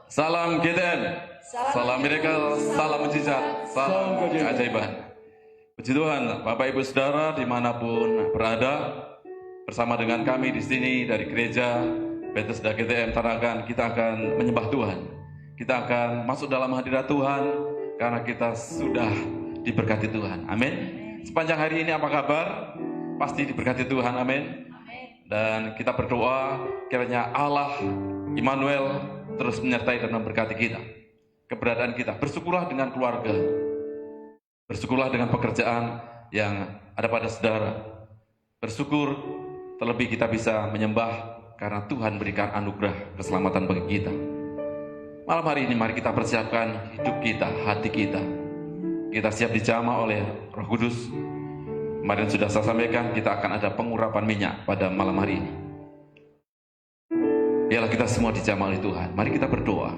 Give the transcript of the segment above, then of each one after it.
Salam GTN, salam miracle, salam mujizat, salam keajaiban. Puji Tuhan, Bapak Ibu Saudara dimanapun berada, bersama dengan kami di sini dari gereja Bethesda GTM Tarakan, kita akan menyembah Tuhan. Kita akan masuk dalam hadirat Tuhan karena kita sudah diberkati Tuhan. Amin. Sepanjang hari ini apa kabar? Pasti diberkati Tuhan. Amin. Dan kita berdoa kiranya Allah Immanuel terus menyertai dan memberkati kita, keberadaan kita. Bersyukurlah dengan keluarga, bersyukurlah dengan pekerjaan yang ada pada saudara. Bersyukur terlebih kita bisa menyembah karena Tuhan berikan anugerah keselamatan bagi kita. Malam hari ini mari kita persiapkan hidup kita, hati kita. Kita siap dijamah oleh Roh Kudus. Kemarin sudah saya sampaikan kita akan ada pengurapan minyak pada malam hari ini. Biarlah kita semua dijamah oleh Tuhan. Mari kita berdoa.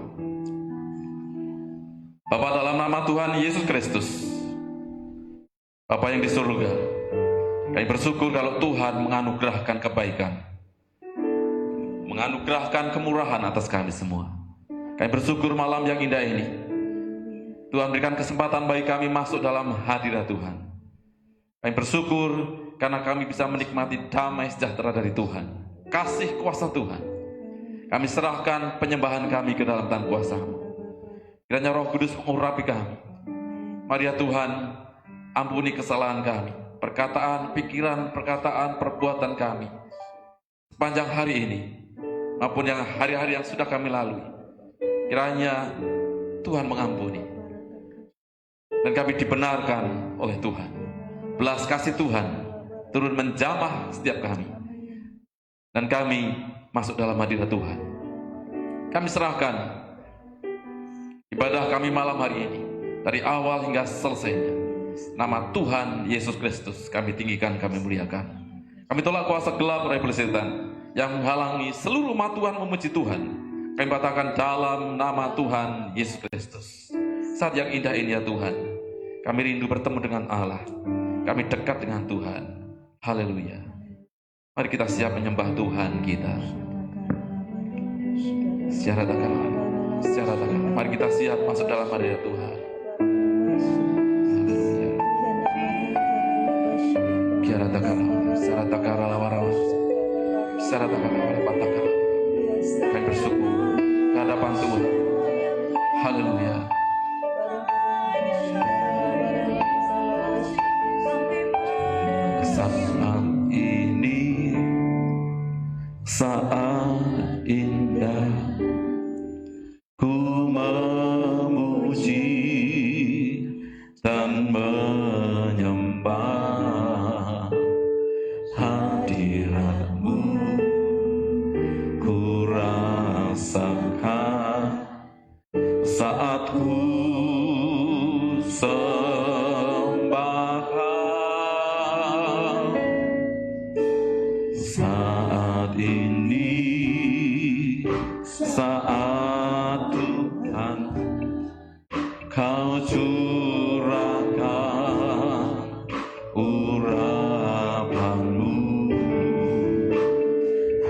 Bapa, dalam nama Tuhan Yesus Kristus, Bapa yang di surga, kami bersyukur kalau Tuhan menganugerahkan kebaikan, menganugerahkan kemurahan atas kami semua. Kami bersyukur malam yang indah ini Tuhan berikan kesempatan bagi kami masuk dalam hadirat Tuhan. Kami bersyukur karena kami bisa menikmati damai sejahtera dari Tuhan, kasih kuasa Tuhan. Kami serahkan penyembahan kami ke dalam tangan kuasa-Mu. Kiranya Roh Kudus mengurapi kami. Mari ya Tuhan, ampuni kesalahan kami, perkataan, pikiran, perbuatan kami sepanjang hari ini maupun yang hari-hari yang sudah kami lalui. Kiranya Tuhan mengampuni dan kami dibenarkan oleh Tuhan. Belas kasih Tuhan turun menjamah setiap kami dan kami masuk dalam hadirat Tuhan. Kami serahkan ibadah kami malam hari ini dari awal hingga selesainya. Nama Tuhan Yesus Kristus kami tinggikan, kami muliakan. Kami tolak kuasa gelap dari setan yang menghalangi seluruh umat Tuhan memuji Tuhan. Kami batalkan dalam nama Tuhan Yesus Kristus. Saat yang indah ini ya Tuhan, kami rindu bertemu dengan Allah. Kami dekat dengan Tuhan. Haleluya. Mari kita siap menyembah Tuhan kita. Secara takkan. Mari kita siap masuk dalam hadirat Tuhan. Haleluya. Biara takkan, secara takkan lawarawa, secara takkan lawarawa. Kami bersyukur ke hadapan Tuhan. Haleluya. Saat indah ku memuji dan menyembah hadirat-Mu, ku rasakan saat ku sembah. Saat ini, saat Tuhan Kau curahkan urapan-Mu,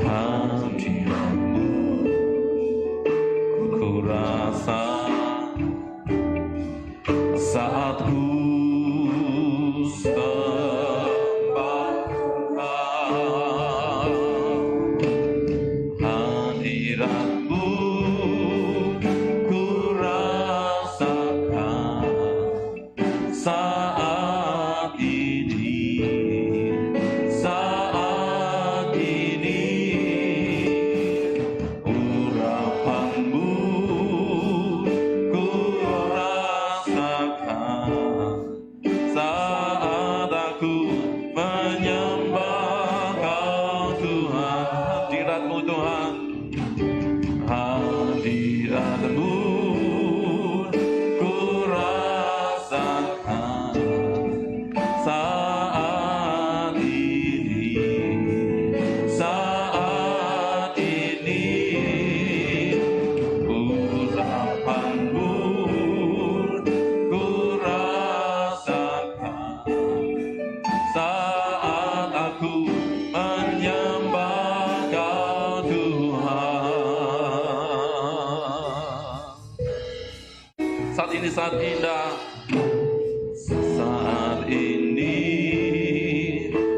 hadirat-Mu, ku rasa saat ku saat aku menyembah Kau Tuhan. di saat indah. Saat ini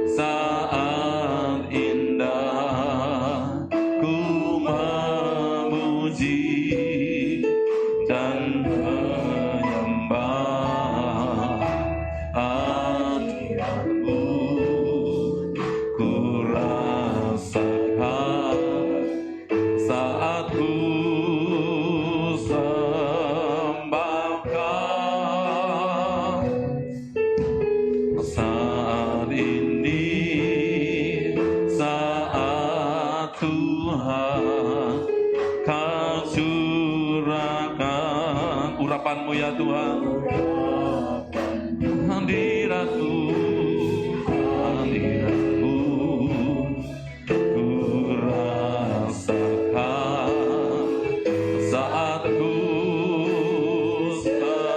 saat indah, ku memuji dan menyembah hadiratmu. Ku rasakan saat ku sembahkan. Saat ini saat Tuhan Kau curahkan urapan-Mu ya Tuhan, hadirat-Mu, hadirat-Mu, ku rasakan saat ku sembahkan.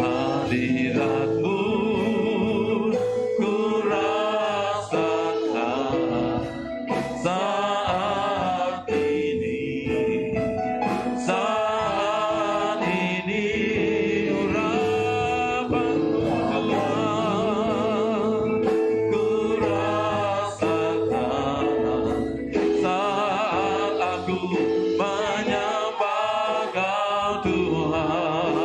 Hadirat-Mu ku rasakan saat ini, saat ini urapan-Mu Tuhan ku rasakan saat aku menyembah Kau Tuhan.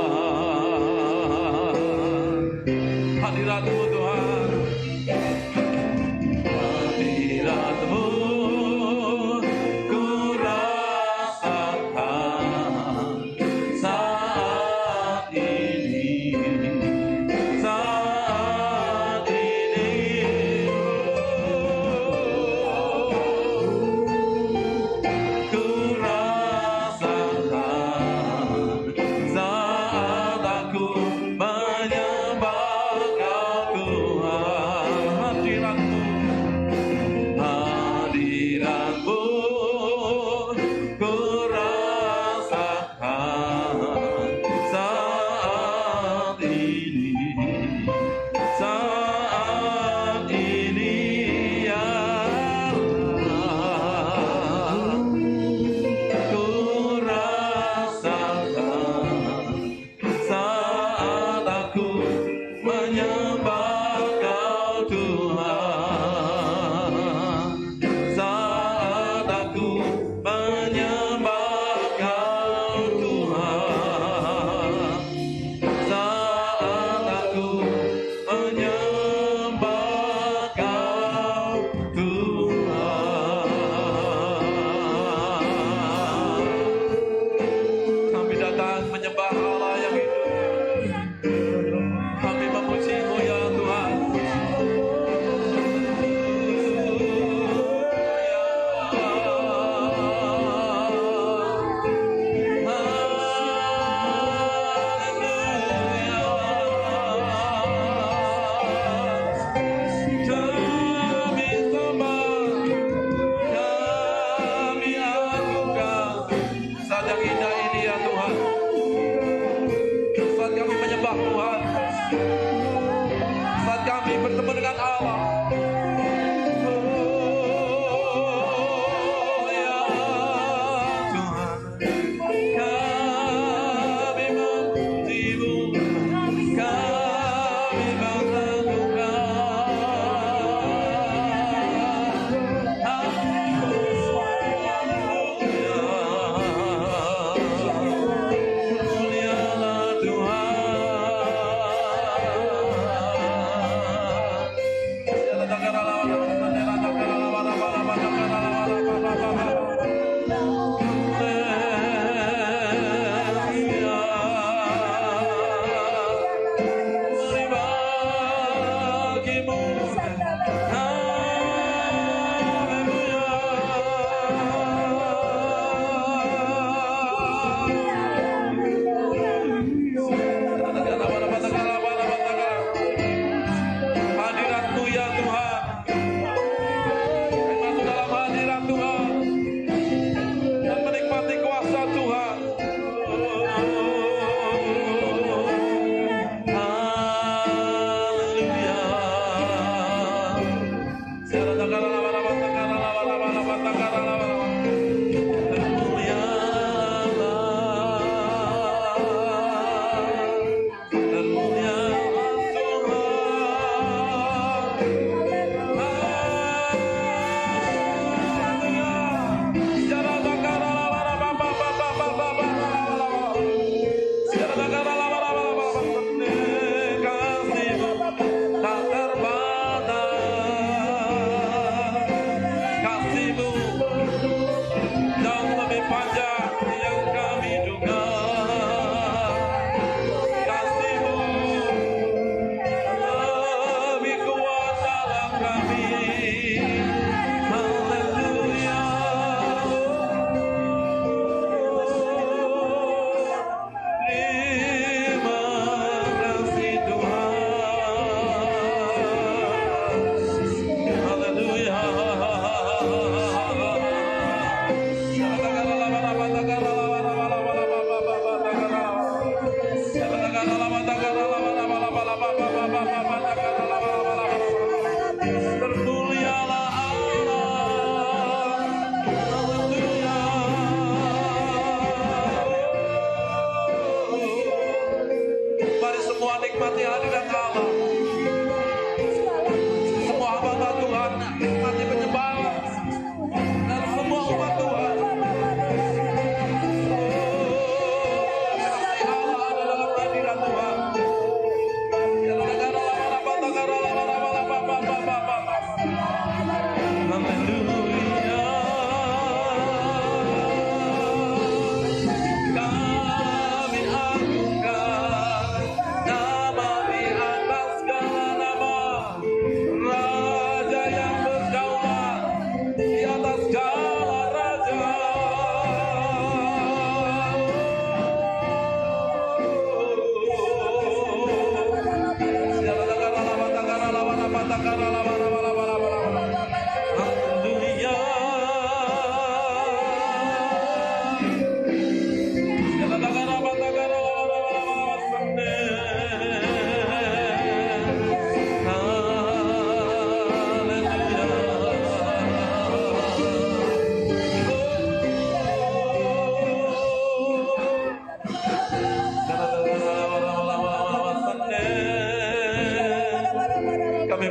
Hadirat-Mu Tuhan, hadirat-Mu ku rasakan saat ini, saat ini ku rasakan saat aku menyembah Kau Tuhan. Hadirat-Mu, hadirat-Mu ku rasakan saat ini, saat ini ya Allah. Ku rasakan saat aku menyembah Kau Tuhan, saat aku menyembah Kau Tuhan, saat aku menyembah Kau Tuhan. Kami datang menyembah Allah yang hidup. Kami memuji-Mu ya Tuhan. Kami sembah, kami agungkan saat yang indah ini ya Tuhan. Saat kami menyembah Tuhan, saat kami bertemu dengan Allah. Oh ya Tuhan, kami memuji-Mu, kami mulialah Tuhan.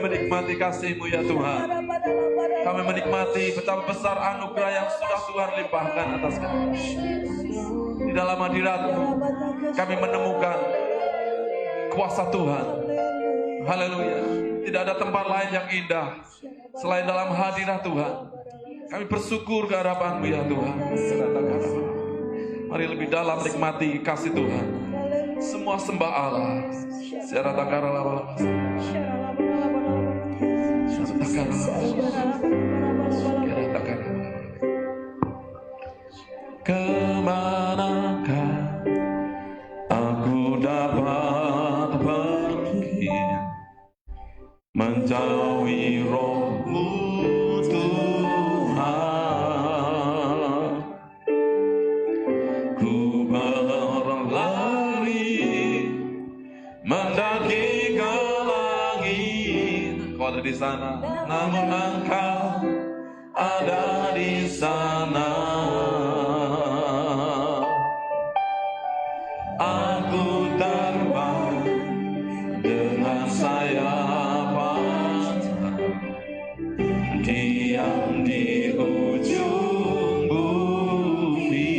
menikmati kasih-Mu ya Tuhan. Kami menikmati betapa besar anugerah yang sudah Tuhan limpahkan atas kami. Di dalam hadirat-Mu kami menemukan kuasa Tuhan. Haleluya. Tidak ada tempat lain yang indah selain dalam hadirat Tuhan. Kami bersyukur ke hadapan-Mu ya Tuhan. Mari lebih dalam menikmati kasih Tuhan. Semua sembah Allah. Kemanakah aku dapat pergi menjauhi Roh-Mu Tuhan? Ku berlari mendaki ke langit. Kau ada di sana, namun Engkau ada di sana. Aku terbang dengan sayap panjang, diam di ujung bumi.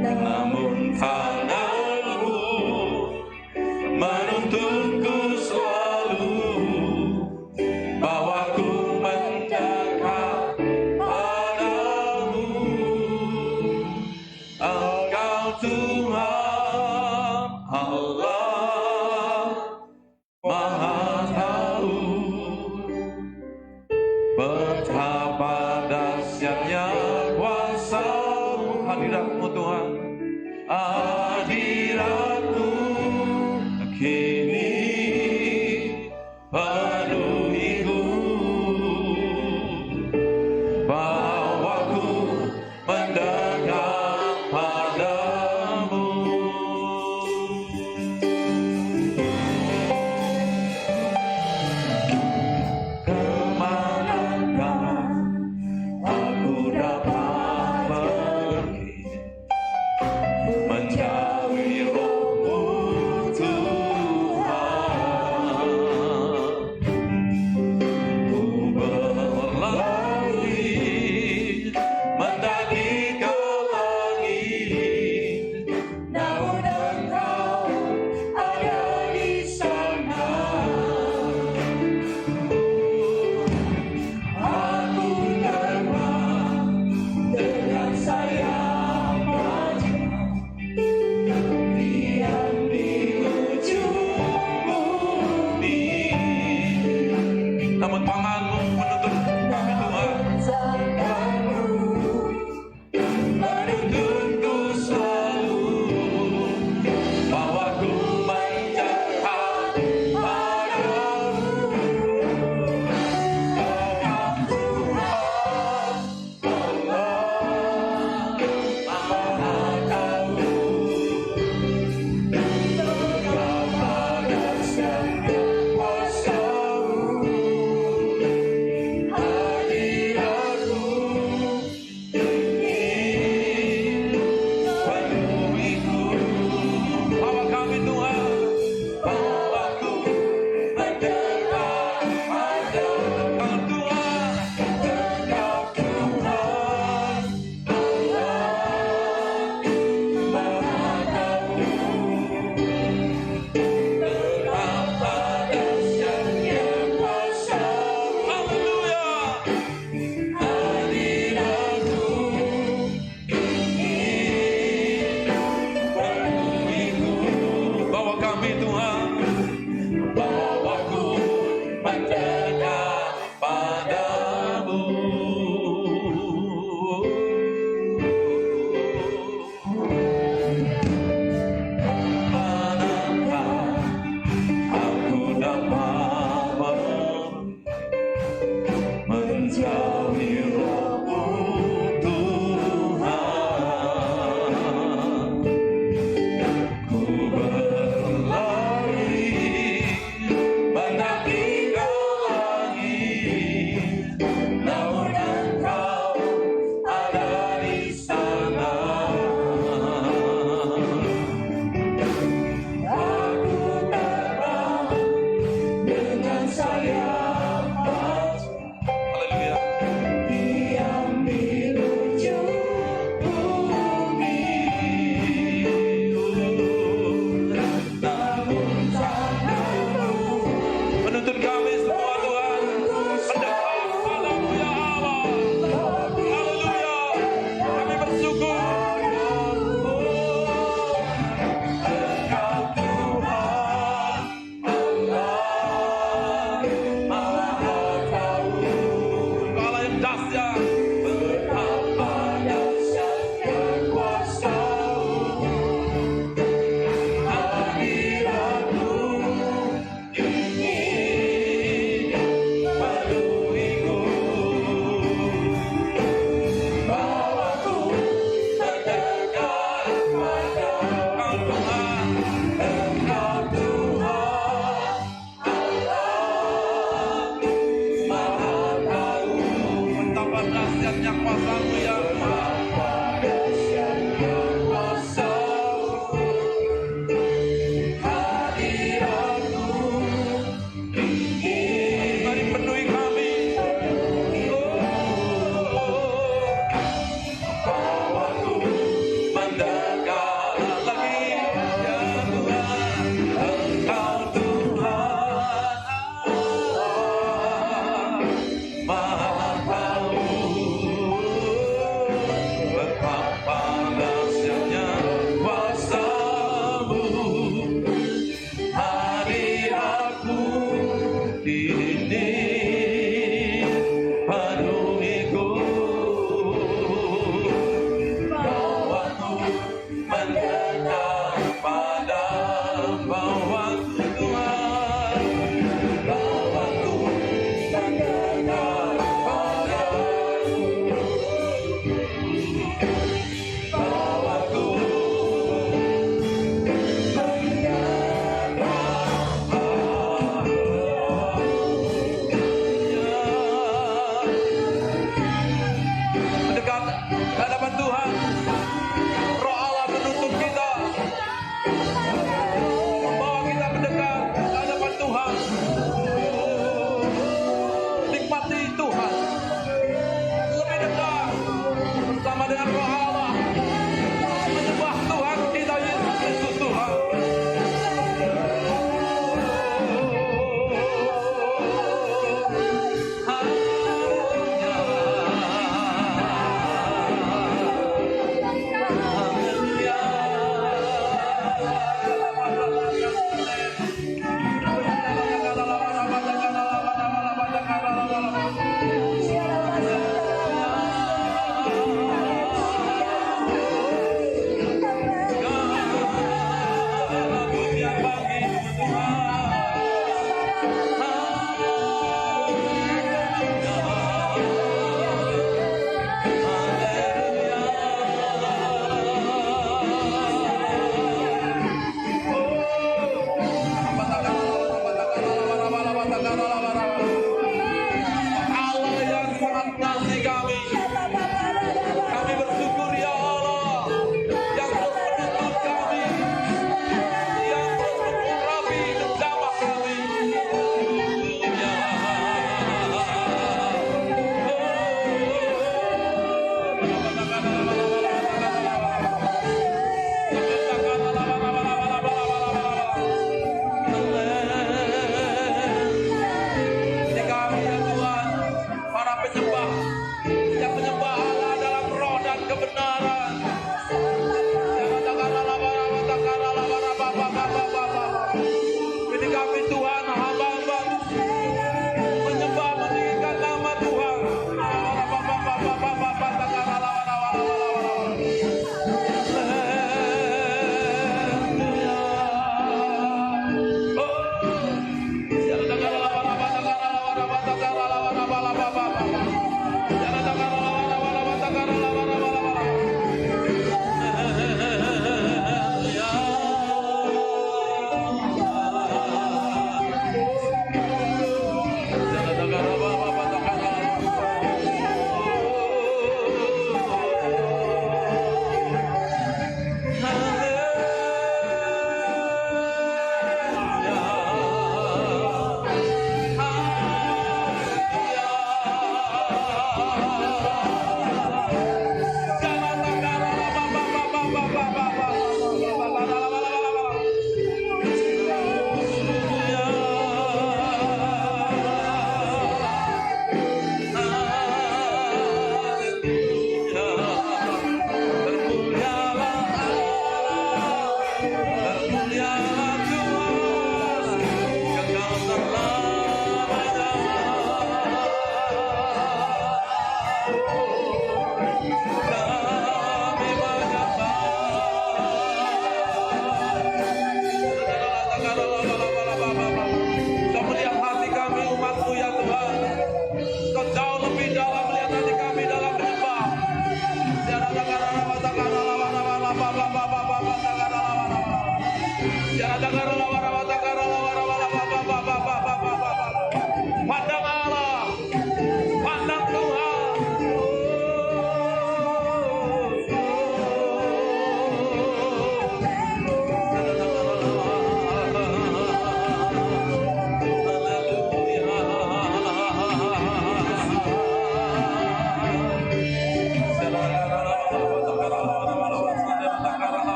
Namun tanganmu menuntunku selalu, bawaku mendekat padamu. Engkau Tuhan Allah Maha Tahu, betapa dahsyatnya kuasa-Mu. Hadirat-Mu Tuhan, hadirat-Mu kini penuhiku, bawaku mendekat padamu. Kemanakah aku dapat pergi menjauhi Roh-Mu Tuhan? Haleluya. Menuntun kami semua Tuhan mendekat padamu ya Allah. Haleluya. Kami bersyukur. Engkau Tuhan Allah Maha Tahu. Engkau Allah yang dahsyat. Betapa dahsyatnya kuasa-Mu. Hadirat-Mu ingin memenuhiku. Bawaku mendekat padamu Tuhan. Engkau Tuhan Allah Maha Tahu. Betapa dahsyatnya kuasa-Mu ya Tuhan. Dahsyatnya kuasa-Mu. Hadirat-Mu ingin mari penuhi kami. Bawaku mendekat lagi ya Tuhan. Engkau Tuhan Allah Maha Tahu.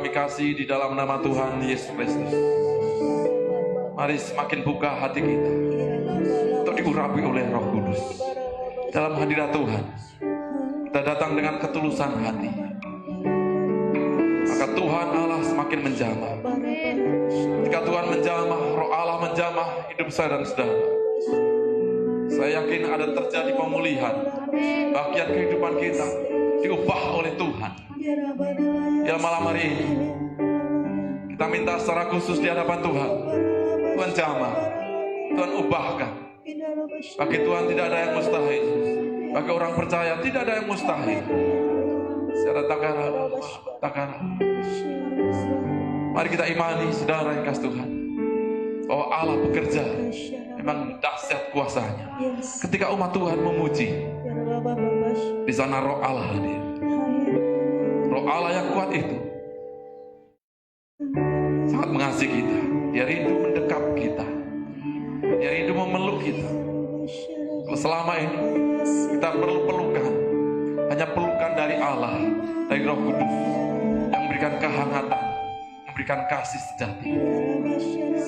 kami kasih di dalam nama Tuhan Yesus Kristus. Mari semakin buka hati kita untuk diurapi oleh Roh Kudus. Dalam hadirat Tuhan, kita datang dengan ketulusan hati. Maka Tuhan Allah semakin menjamah. Ketika Tuhan menjamah, Roh Allah menjamah hidup saya dan saudara. Saya yakin ada terjadi pemulihan. Bagian kehidupan kita diubah oleh Tuhan. Ya, malam hari ini kita minta secara khusus di hadapan Tuhan. Tuhan jamah, Tuhan ubahkan. Bagi Tuhan tidak ada yang mustahil. Bagi orang percaya tidak ada yang mustahil. Secara takara. Mari kita imani, saudara yang kasih Tuhan, bahwa Allah bekerja. Memang dahsyat kuasanya. Ketika umat Tuhan memuji, di sana Roh Allah hadir. Roh Allah yang kuat itu sangat mengasihi kita. Dia rindu mendekap kita. Dia rindu memeluk kita. Kalau selama ini kita perlu pelukan, hanya pelukan dari Allah, dari Roh Kudus yang memberikan kehangatan, memberikan kasih sejati.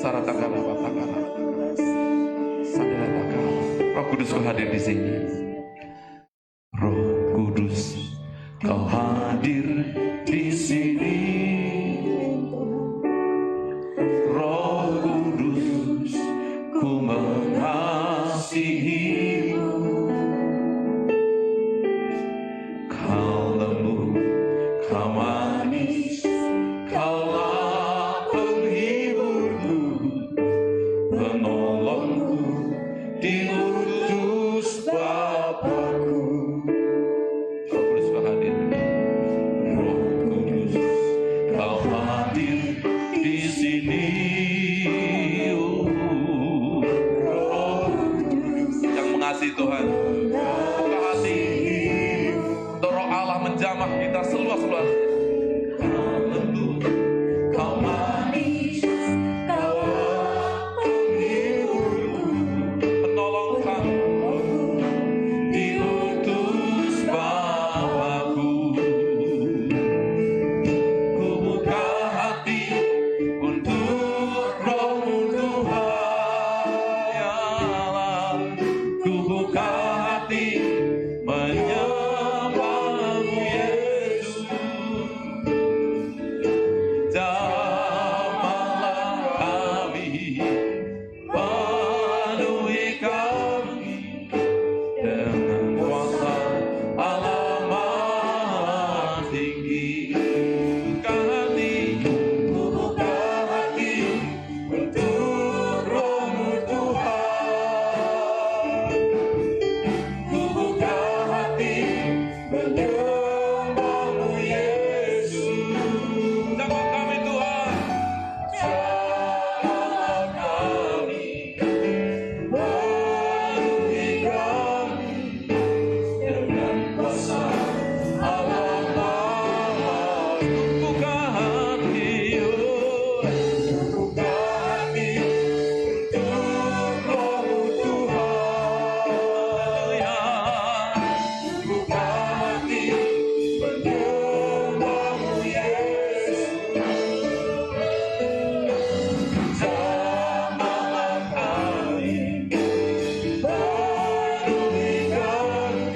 Saratakala watakala. Saratakala. Roh Kudus hadir di sini. Roh Kudus, Kau hadir di sini. Roh Kudus, ku mengasihimu. Kau lembut, kau manis, kaulah penghiburku, penolongku, diutus Bapakku. Roh Kudus hadir. Roh Kudus, Kau hadir di sini. Roh Kudus yang mengasihi Tuhan, buka hati untuk Roh Allah menjamah kita seluas-luasnya. Kau lembut, Kau manis, Kaulah penghiburku, penolong kami, diutus Bapakku. Ku buka hati untuk Roh-Mu Tuhan, ya Allah. Ku buka hati menyembah-Mu Yesus. Jamahlah kami, penuhi kami dengan kuasa Allah Maha Tinggi. Buka hati untuk Roh-Mu Tuhan. Ku buka hati menyembah-Mu Yesus. Jamah kami Tuhan, jamah kami, penuhi kami dengan kuasa Allah Maha. Buka hati, buka hati untuk Roh-Mu Tuhan, ya. Buka hati menyembah-Mu Yesus. Jamahlah kami, penuhi kami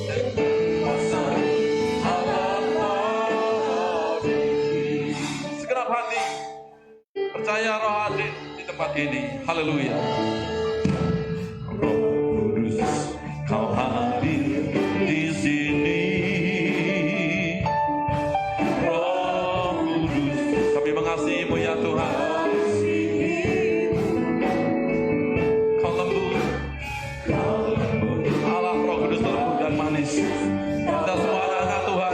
dengan kuasa Allah Maha Tinggi. Segenap hati percaya Roh hadir di tempat ini. Haleluya. Roh Kudus, Kau hadir di sini. Roh Kudus, kami mengasihi-Mu ya Tuhan. Kau lembut, Allah Roh Kudus lembut dan manis. Kita semua anak-anak Tuhan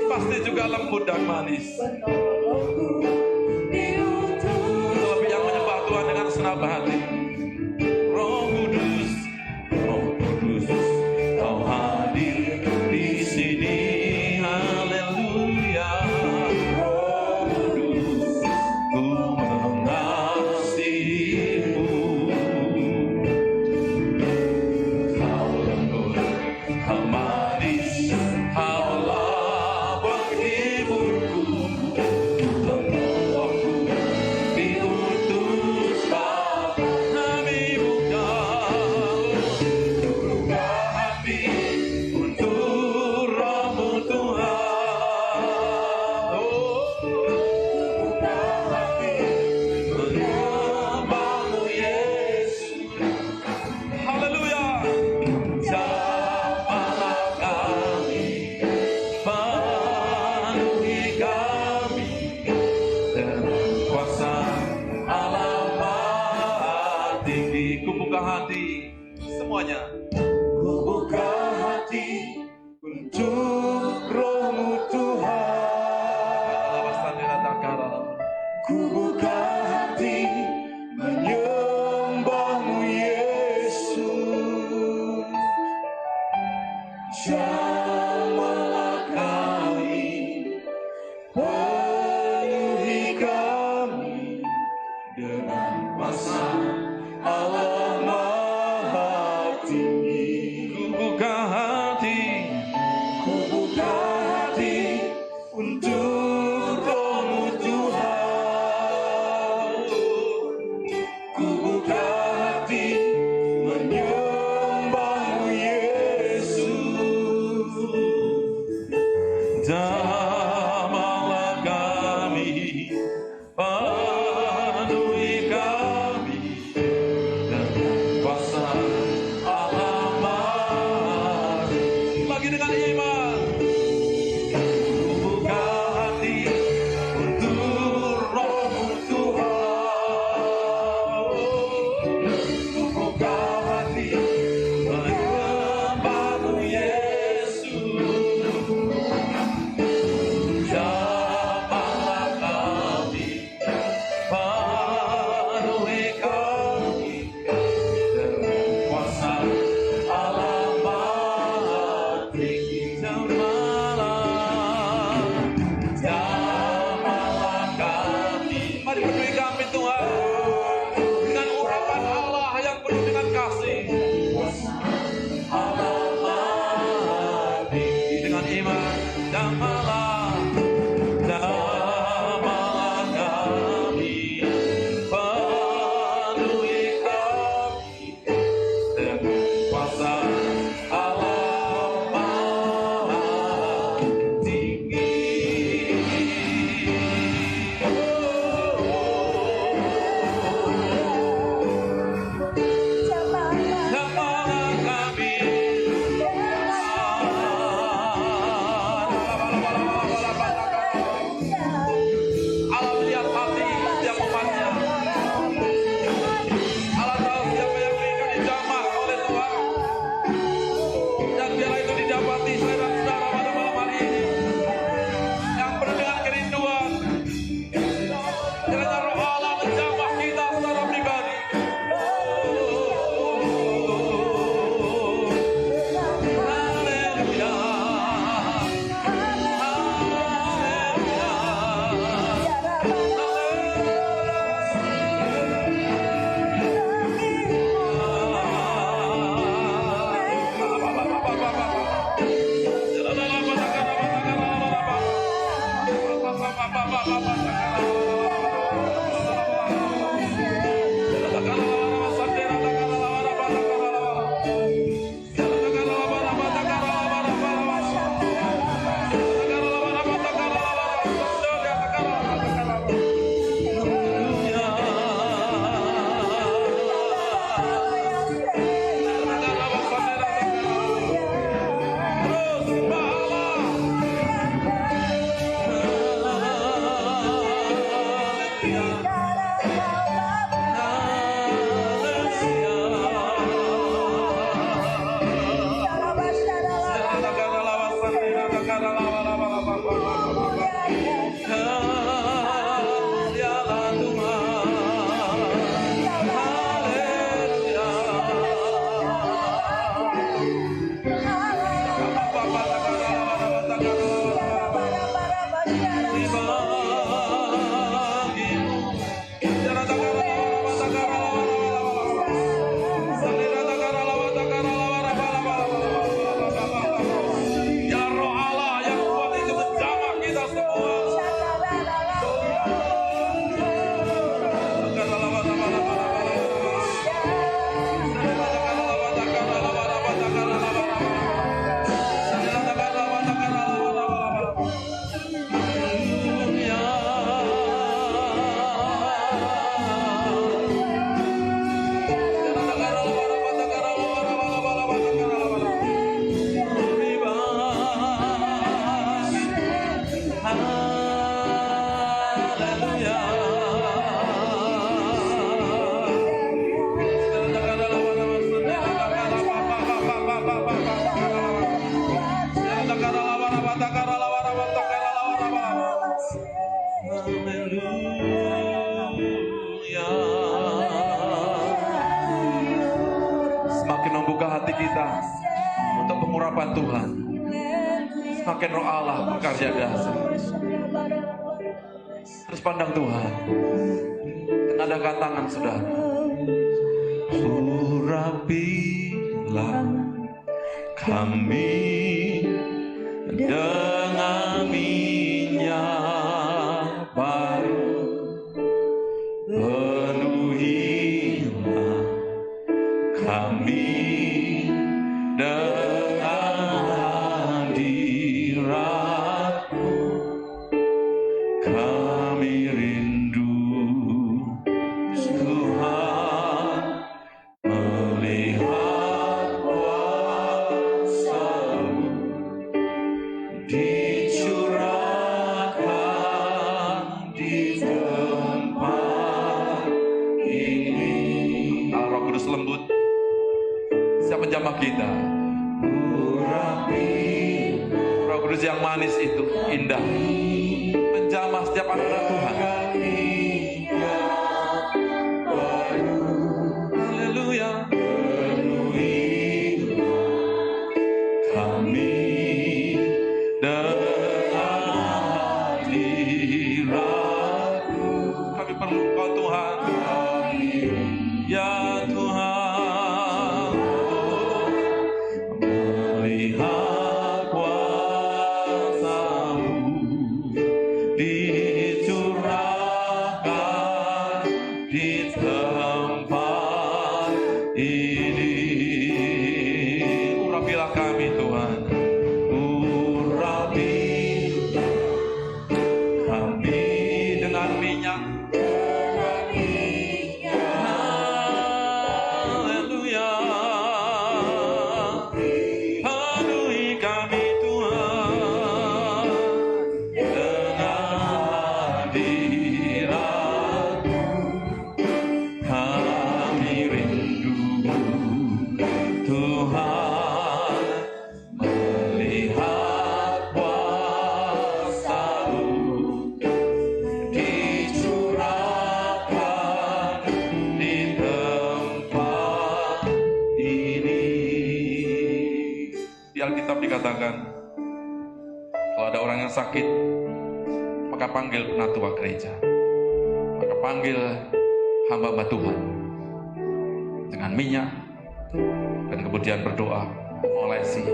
pasti juga lembut dan manis. Terlebih yang menyembah Tuhan dengan senang hati. Roh Kudus, Kau hadir di sini. Haleluya. Roh Kudus, ku mengasihimu. Kau lembut, Kau manis, Kaulah penghiburku, Jamahlah kami, penuhi kami dengan kuasa Allah Maha Tinggi. Ku buka hati untuk Roh-Mu Tuhan. Ku buka hati menyembah-Mu Yesus. Jamahlah kami, penuhi kami dengan kuasa Allah Maha. Lagi dengan iman. Ku buka hati untuk Roh-Mu Tuhan. Ku buka hati menyembah-Mu Yesus. Jamahlah kami, penuhi kami dengan kuasa Allah Maha Tinggi. Jamahlah kami. Mari penuhi kami Tuhan dengan urapan Allah yang penuh dengan kasih. Allah Maha Tinggi. Dengan iman. Jamahlah kami, penuhi kami dengan kuasa Allah Maha Tinggi. Jamahlah kami. Allah melihat hati setiap umatnya. Allah tahu siapa yang berikan dijamah oleh Tuhan. Dan biarlah itu didapati saya dan saudara pada malam hari ini. Yang penuh dengan kerinduan. Kiranya Roh Allah menjamah kita secara pribadi. Haleluya. Semakin membuka hati kita untuk pengurapan Tuhan, semakin Roh Allah bekerja dahsyat. Terus pandang Tuhan, tenadakan tangan saudara. Urapilah kami dengan minyak baru, penuhilah kami dengan hadirat-Mu. Kami rindu Tuhan melihat kuasa-Mu dicurahkan di tempat ini. Allah Roh Kudus lembut, siap menjamah kita. Roh Kudus yang manis itu indah, menjamah setiap anak-anak Tuhan. Haleluya. Kami dengan hadirat-Mu. Kami perlu Engkau Tuhan. Ya Tuhan, melihat kuasa-Mu dicurahkan di tempat ini. Urapilah kami Tuhan, urapilah kami dengan minyak. Haleluya. Penuhi kami Tuhan dengan hadirat-Mu. Kami rindu Tuhan melihat kuasa-Mu dicurahkan di tempat ini. Di Alkitab dikatakan, kalau ada orang yang sakit, maka panggil penatua gereja, maka panggil hamba-hamba Tuhan dengan minyak, dan kemudian berdoa mengolesi.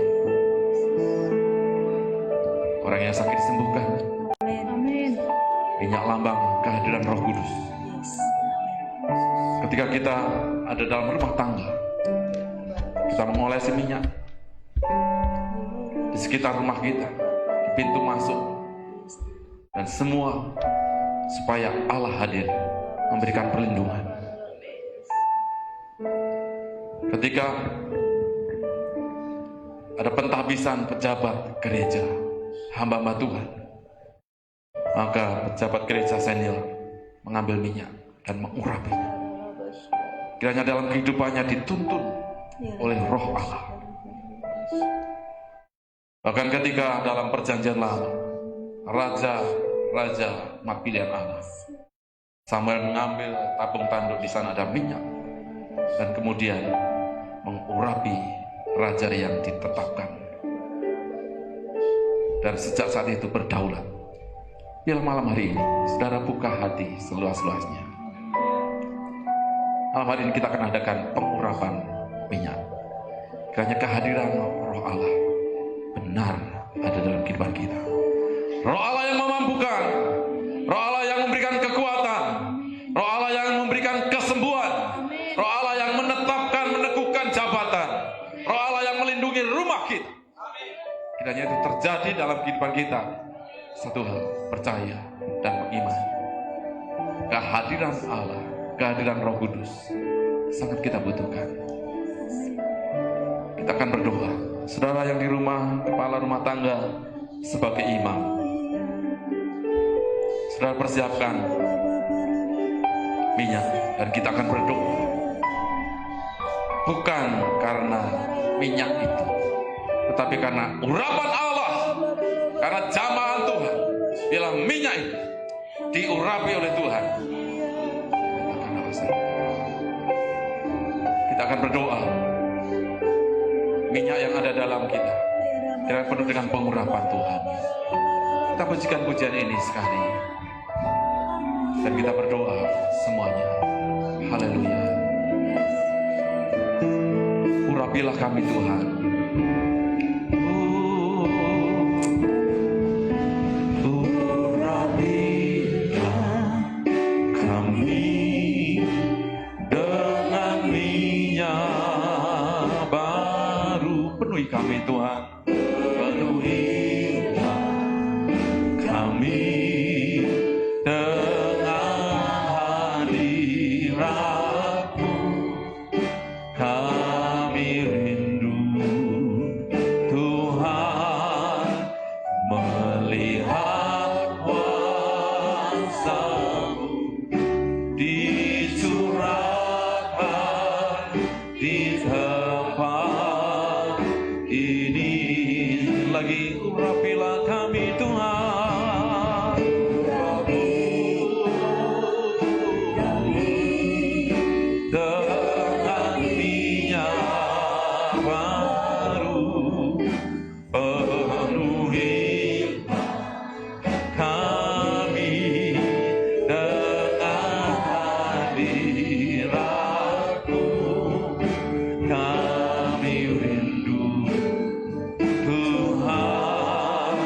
Orang yang sakit disembuhkan. Amin. Minyak lambang kehadiran Roh Kudus. Ketika kita ada dalam rumah tangga, kita mengolesi minyak di sekitar rumah kita, di pintu masuk, dan semua supaya Allah hadir memberikan perlindungan. Ketika ada pentahbisan pejabat gereja, hamba-hamba Tuhan, maka pejabat gereja senior mengambil minyak dan mengurapinya. Kiranya dalam kehidupannya dituntun oleh Roh Allah. Bahkan ketika dalam perjanjian lama, raja-raja umat pilihan Allah, Samuel mengambil tabung tanduk, di sana ada minyak, dan kemudian mengurapi raja yang ditetapkan. Dan sejak saat itu berdaulat. Biarlah malam hari ini saudara buka hati seluas-luasnya. Malam hari ini kita akan adakan pengurapan minyak. Kiranya kehadiran Roh Allah benar ada dalam kehidupan kita. Roh Allah yang memampukan, Roh Allah yang memberikan kekuatan, Roh Allah yang memberikan kesembuhan, Roh Allah yang menetapkan, meneguhkan jabatan, Roh Allah yang melindungi rumah kita. Kiranya itu terjadi dalam kehidupan kita. Satu hal, percaya dan mengimani. Kehadiran Allah, kehadiran Roh Kudus sangat kita butuhkan. Kita akan berdoa. Saudara yang di rumah, kepala rumah tangga, sebagai imam, saudara persiapkan minyak dan kita akan berdoa. Bukan karena minyak itu, tetapi karena urapan Allah, karena jamahan Tuhan. Bila minyak itu diurapi oleh Tuhan, kita akan berdoa. minyak yang ada dalam kita, kiranya penuh dengan pengurapan Tuhan. Kita pujikan pujian ini sekali, dan kita berdoa semuanya. Haleluya. Urapilah kami Tuhan. Kami Tuhan, penuhilah kami dengan hadirat-Mu. Kami rindu Tuhan melihat kuasa-Mu dicurahkan di tempat ini. Lagi urapilah kami Tuhan, dengan minyak baru, penuhilah kami dengan hadirat-Mu. Kami rindu Tuhan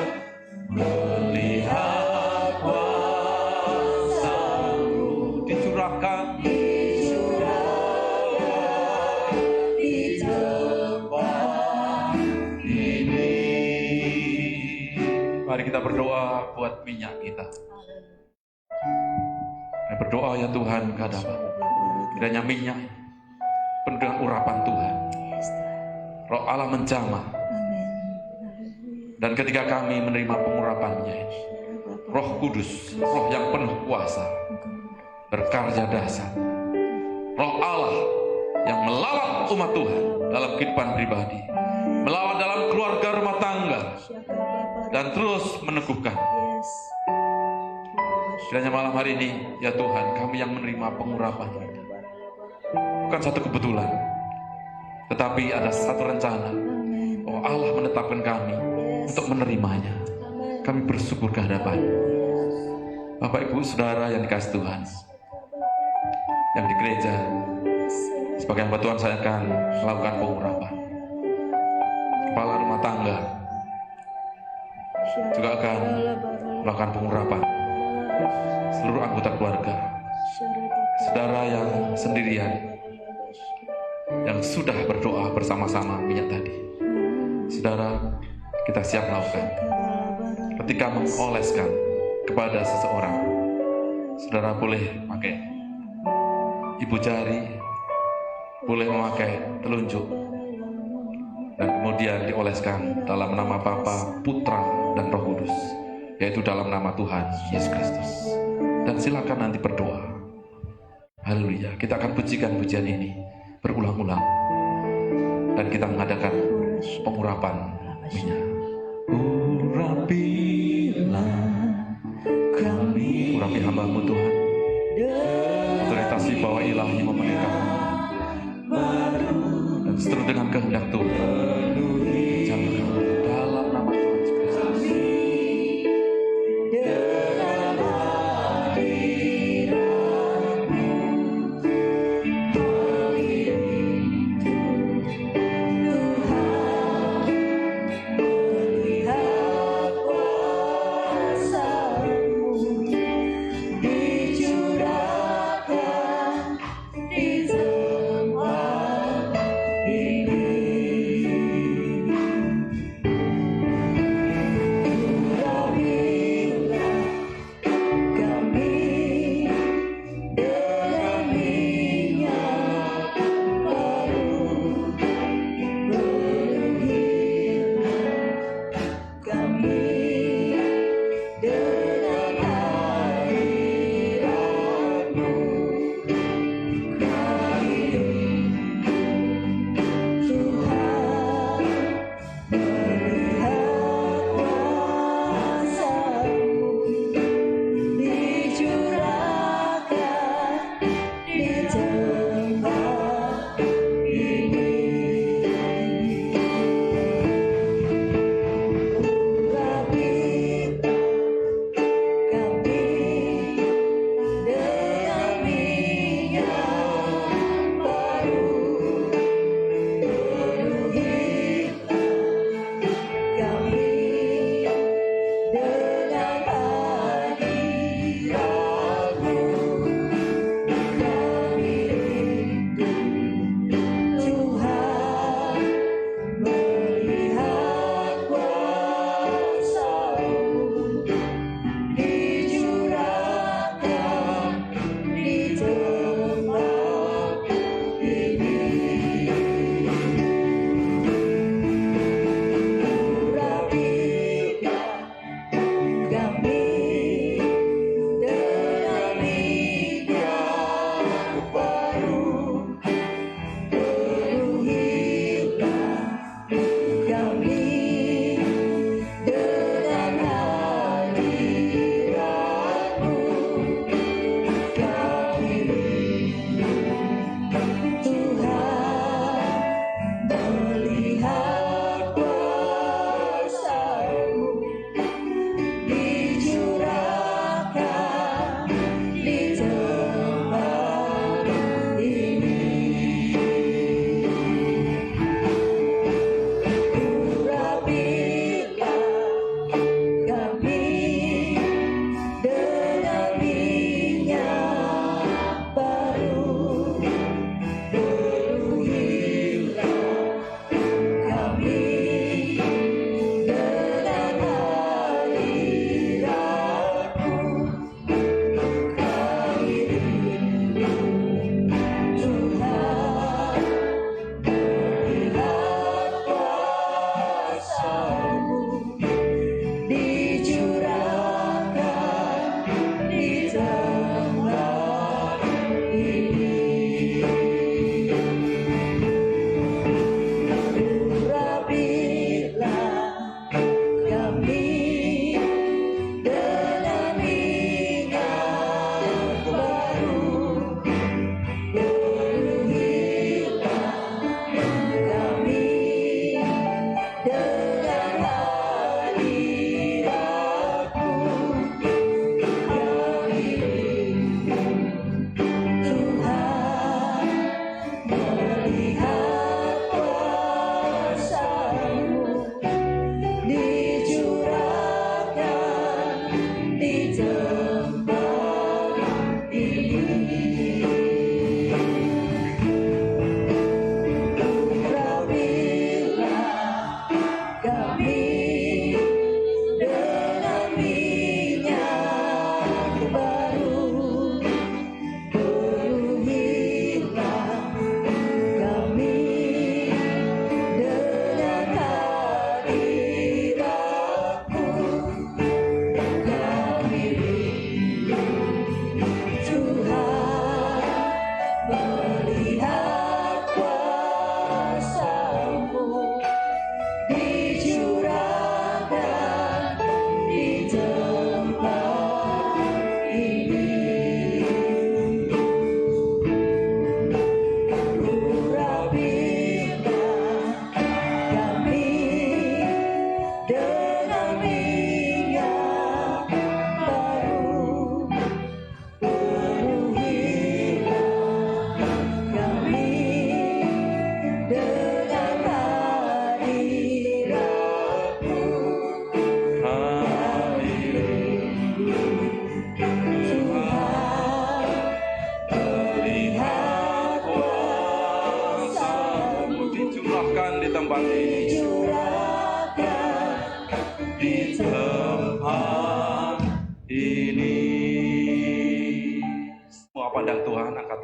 melihat kuasa-Mu dicurahkan di tempat ini. Mari kita berdoa buat minyak kita. Mari berdoa ya Tuhan kehadapan, kiranya minyak penuh dengan urapan Tuhan. Roh Allah menjamah. Dan ketika kami menerima pengurapannya, Roh Kudus, Roh yang penuh kuasa, berkarya dahsyat. Roh Allah yang melawat umat Tuhan dalam kehidupan pribadi, melawat dalam keluarga rumah tangga, dan terus meneguhkan. Kiranya malam hari ini, ya Tuhan, kami yang menerima pengurapan, bukan satu kebetulan, tetapi ada satu rencana. Oh, Allah menetapkan kami untuk menerimanya. Kami bersyukur kehadapan Bapak Ibu Saudara yang dikasihi Tuhan, yang di gereja, sebagai hamba Tuhan saya akan melakukan pengurapan. Kepala rumah tangga juga akan melakukan pengurapan. Seluruh anggota keluarga, saudara yang sendirian, yang sudah berdoa bersama-sama minyak tadi, saudara, kita siap melakukan. Ketika mengoleskan kepada seseorang, saudara boleh pakai ibu jari, boleh memakai telunjuk, dan kemudian dioleskan dalam nama Bapa, Putra, dan Roh Kudus, yaitu dalam nama Tuhan Yesus Kristus. Dan silakan nanti berdoa. Haleluya. Kita akan pujikan pujian ini berulang-ulang, dan kita mengadakan pengurapan minyak. Urapilah kami, urapi hamba-Mu Tuhan. Otoritas di bawah ilahi memenuhi kami, dan seterusnya dengan kehendak Tuhan. Jamah kami dalam nama Tuhan Yesus Kristus.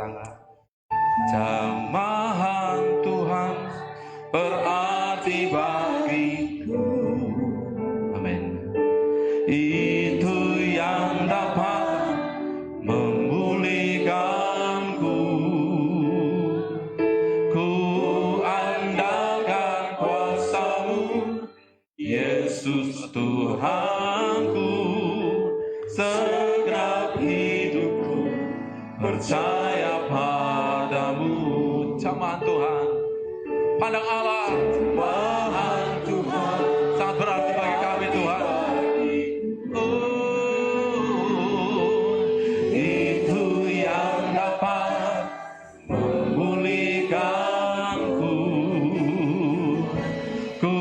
tangga. Jamahan Tuhan berarti bagiku. Amin. Itu yang dapat memulihkanku. Ku andalkan kuasa-Mu, Yesus Tuhanku. Segenap hidupku percaya padamu. Jamahan Tuhan, pandang Allah, jamahan Tuhan sangat berarti bagi kami Tuhan. Itu yang dapat memulihkanku. Ku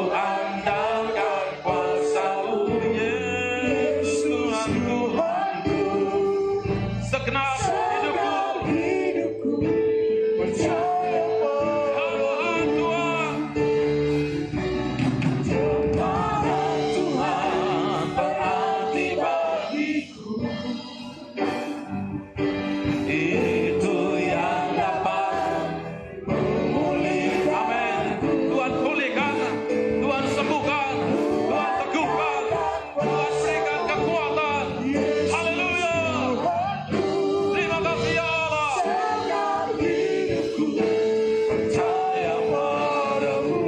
andalkan kuasa-Mu, Yesus Tuhanku. Segenap hidupku percaya jamahan Tuhan. Jamahan Tuhan berarti bagiku. Itu yang dapat memulihkan. Amin. Tuhan pulihkan, Tuhan sembuhkan, Tuhan teguhkan, Tuhan berikan kekuatan. Haleluya. Terima kasih ya Allah. Percaya padamu.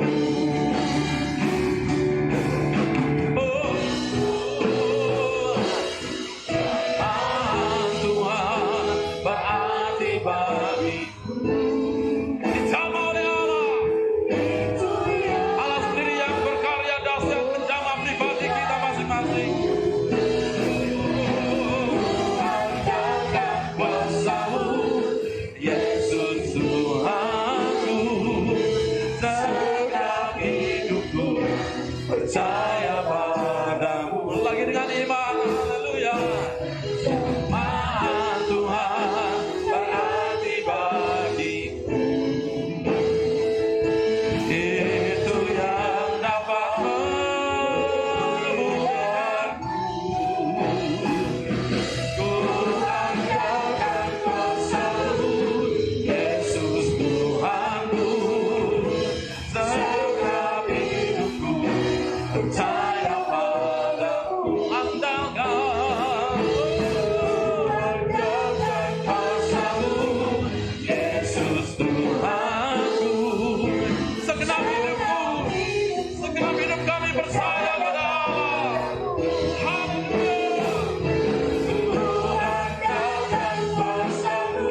Tuhan berarti bagiku. Dijamah oleh Allah. Allah sendiri yang berkarya dahsyat menjamah pribadi kita masing-masing. Andalkan kuasa-Mu, Yesus Tuhanku. Segenap hidupku percaya padamu. Lagi dengan iman. Haleluya. Jamahan Tuhan berarti bagiku. Itu yang dapat memulihkanku. Ku andalkan kuasa-Mu, Yesus Tuhanku. Segenap hidupku percaya padamu. Andalkan kuasa-Mu, Yesus Tuhanku. Segenap hidup kami percaya pada Allah. Haleluya. Andalkan kuasa-Mu,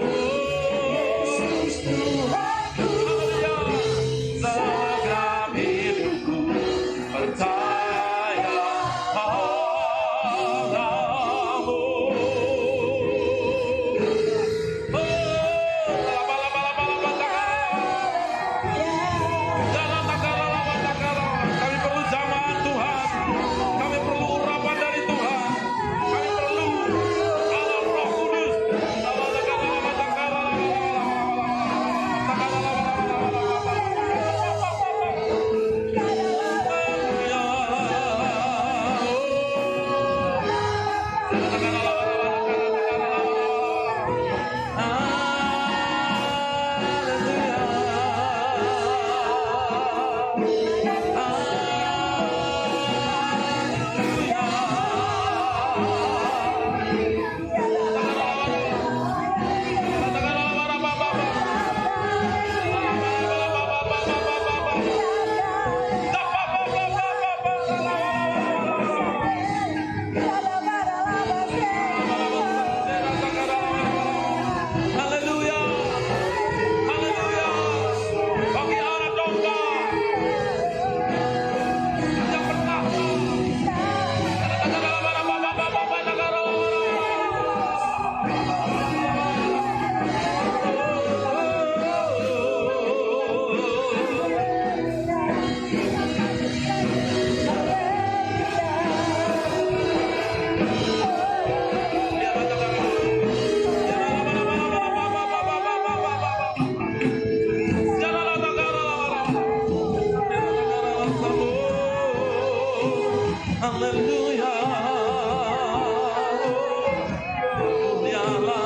Yesus Tuhanku. Segenap hidupku percaya padamu. Kami perlu jamahan Tuhan. Kami perlu urapan dari Tuhan. Kami perlu Allah Roh Kudus. Haleluya. Haleluya. Bagi anak domba yang bertahta. Haleluya. Ya la la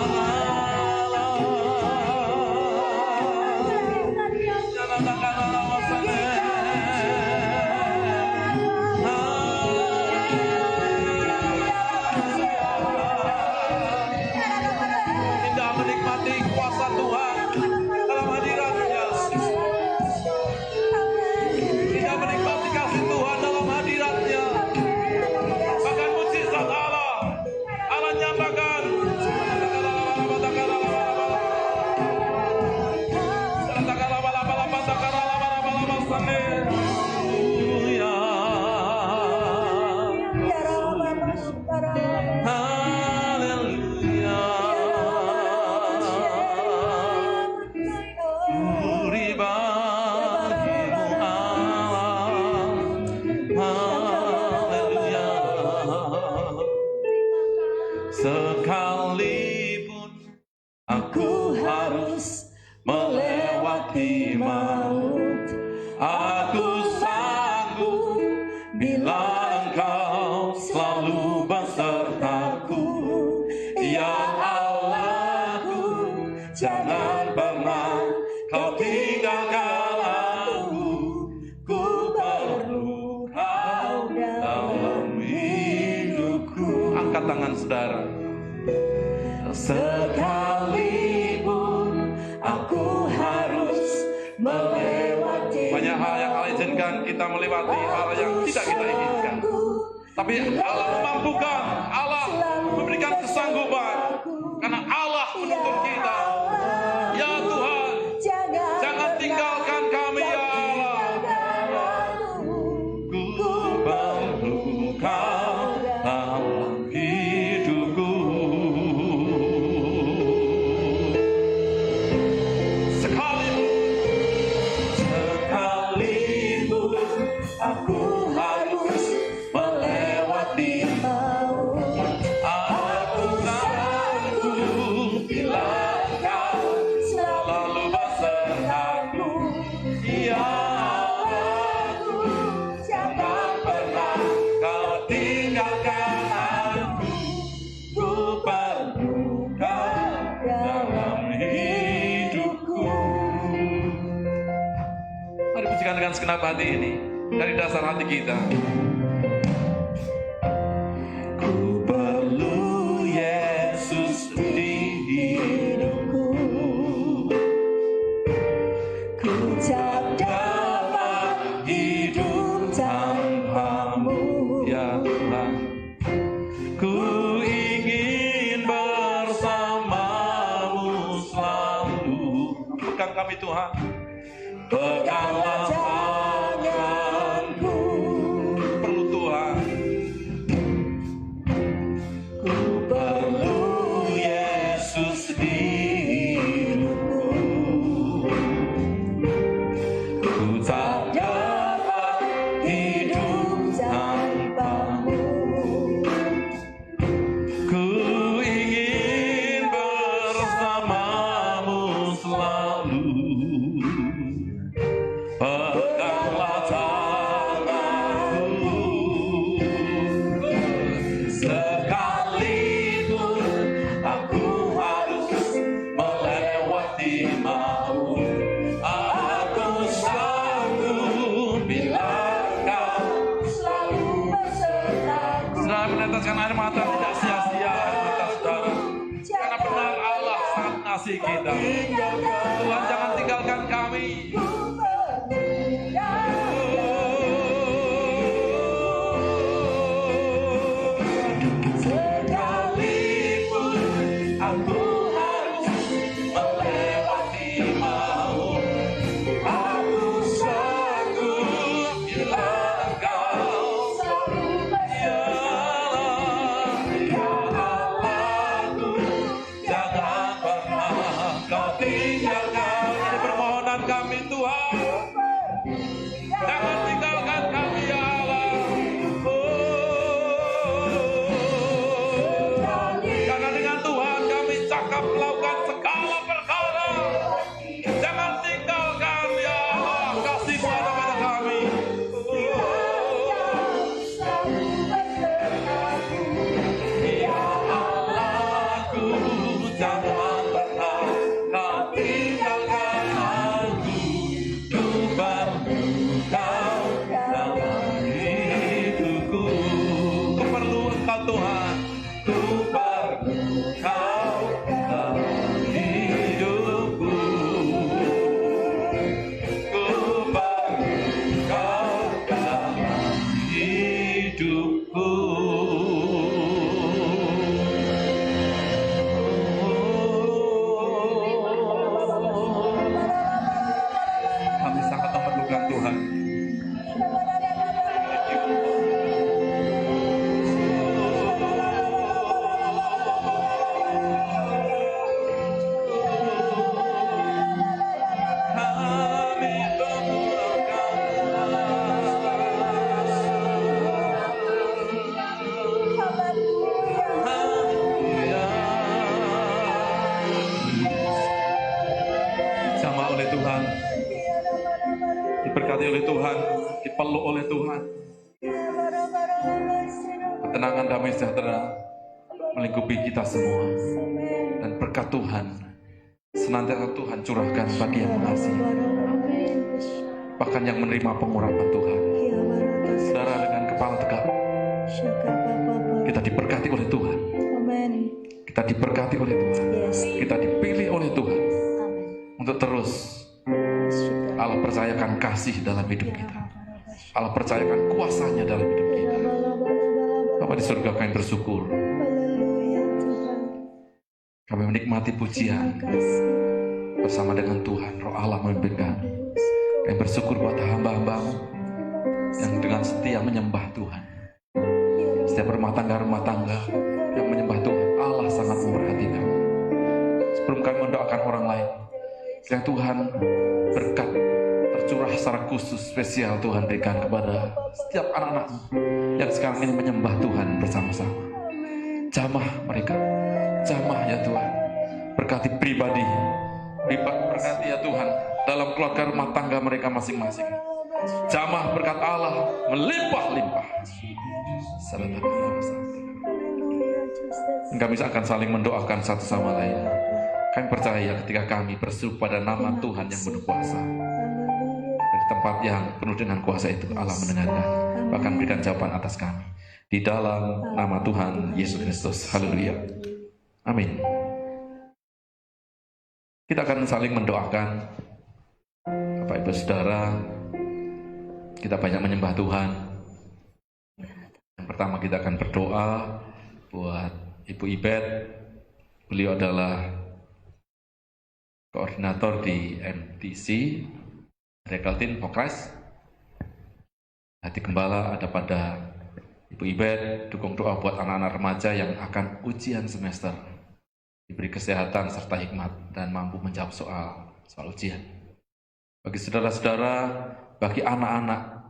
la. bila Engkau selalu besertaku. Ya Allahku, jangan pernah Kau tinggalkan aku. Ku perlu Kau dalam hidupku. Angkat tangan saudara. Sekalipun aku harus melewati banyak hal yang Allah izinkan kita melewati hal yang tidak kita inginkan, tapi Allah memampukan, Allah memberikan kesanggupan karena Allah menuntun kita. Ya Tuhan, jangan tinggalkan kami ya Allah. Ku perlu Kau dalam hidupku. Sekalipun aku harus melewati maut, aku sanggup bila Kau selalu besertaku. Ya Allahku, jangan pernah Kau tinggalkan aku. Ku perlu Kau dalam hidupku. Mari pujikan dengan segenap hati ini dari dasar hati kita. Ku perlu Yesus di hidupku. Ku tak dapat hidup tanpamu. Ya Tuhan, ku ingin bersamamu selalu. Pegang kami Tuhan, peganglah tanganku. Perlu Tuhan. Ku perlu Yesus di hidupku. Ku tak dapat hidup tanpamu. Ku ingin bersamamu selalu. Peganglah tanganku. Sekalipun aku harus melewati maut, aku sanggup bila Kau selalu besertaku. Saudara meneteskan air mata tidak sia-sia air mata saudara, karena benar Allah sangat mengasihi kita. Tuhan, jangan tinggalkan kami. Sekalipun aku harus melewati maut, aku sanggup bila Kau selalu besertaku. Ya Allahku, jangan pernah Kau tinggalkan. Ini permohonan kami Tuhan. Jangan tinggalkan kami ya Allah. Karena dengan Tuhan kami cakap melakukan segala perkara. Jangan tinggalkan ya Allah kasih-Mu ada pada kami. Ya Allahku, jangan pernah Kau tinggalkan aku. Ku perlu Kau dalam hidupku. Ku perlu Engkau Tuhan. Ku perlu Kau dalam hidupku. Ku perlu Kau dalam hidupku. Kami sangat memerlukan Tuhan. Kami dijamah oleh Tuhan, diberkati oleh Tuhan, dipeluk oleh Tuhan. Ketenangan, damai sejahtera melingkupi kita semua. Dan berkat Tuhan senantiasa Tuhan curahkan bagi yang mengasihi, bahkan yang menerima pengurapan Tuhan. Saudara, dengan kepala tegak, kita diberkati oleh Tuhan. Kita diberkati oleh Tuhan. Kita dipilih oleh Tuhan untuk terus Allah percayakan kasih dalam hidup kita. Allah percayakan kuasanya dalam hidup kita. Bapa di surga, kami bersyukur. Kami menikmati pujian bersama dengan Tuhan. Roh Allah memimpin kami. Kami bersyukur buat hamba-hambamu yang dengan setia menyembah Tuhan. Setiap rumah tangga yang menyembah Tuhan, Allah sangat memperhatikan. Sebelum kami mendoakan orang lain, kiranya Tuhan berkat tercurah secara khusus spesial Tuhan berikan kepada setiap anak-anak-Mu yang sekarang ini menyembah Tuhan bersama-sama. Jamah mereka, jamah ya Tuhan. Berkati pribadi, berkati ya Tuhan dalam keluarga rumah tangga mereka masing-masing. Jamah berkat Allah melimpah-limpah. Kami akan saling mendoakan satu sama lain. Kami percaya ketika kami berseru pada nama Tuhan yang penuh kuasa, di tempat yang penuh dengan kuasa itu Allah mendengarkan, bahkan berikan jawaban atas kami. Di dalam nama Tuhan Yesus Kristus. Haleluya. Amin. Kita akan saling mendoakan. Bapak Ibu Saudara, kita banyak menyembah Tuhan. Yang pertama kita akan berdoa buat Ibu Ibet. Beliau adalah koordinator di MTC, Rekaltin Pokres. Hati Gembala ada pada Ibu Ibet. Dukung doa buat anak-anak remaja yang akan ujian semester, diberi kesehatan serta hikmat dan mampu menjawab soal ujian. Bagi saudara-saudara, bagi anak-anak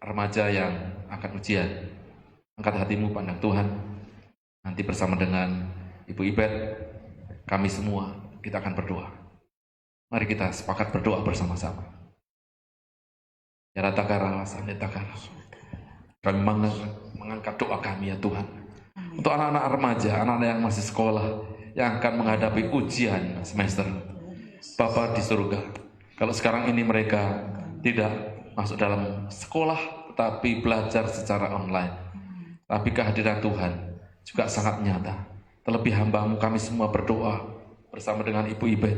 remaja yang akan ujian, angkat hatimu pandang Tuhan. Nanti bersama dengan Ibu Ibet, kami semua kita akan berdoa. Mari kita sepakat berdoa bersama-sama. Ya ratakara, sanetakara. Kami mengangkat doa kami ya Tuhan, untuk anak-anak remaja, anak-anak yang masih sekolah, yang akan menghadapi ujian semester. Bapa di surga, kalau sekarang ini mereka tidak masuk dalam sekolah, tetapi belajar secara online, tapi kehadiran Tuhan juga sangat nyata. Terlebih hamba-Mu kami semua berdoa bersama dengan Ibu Ibet,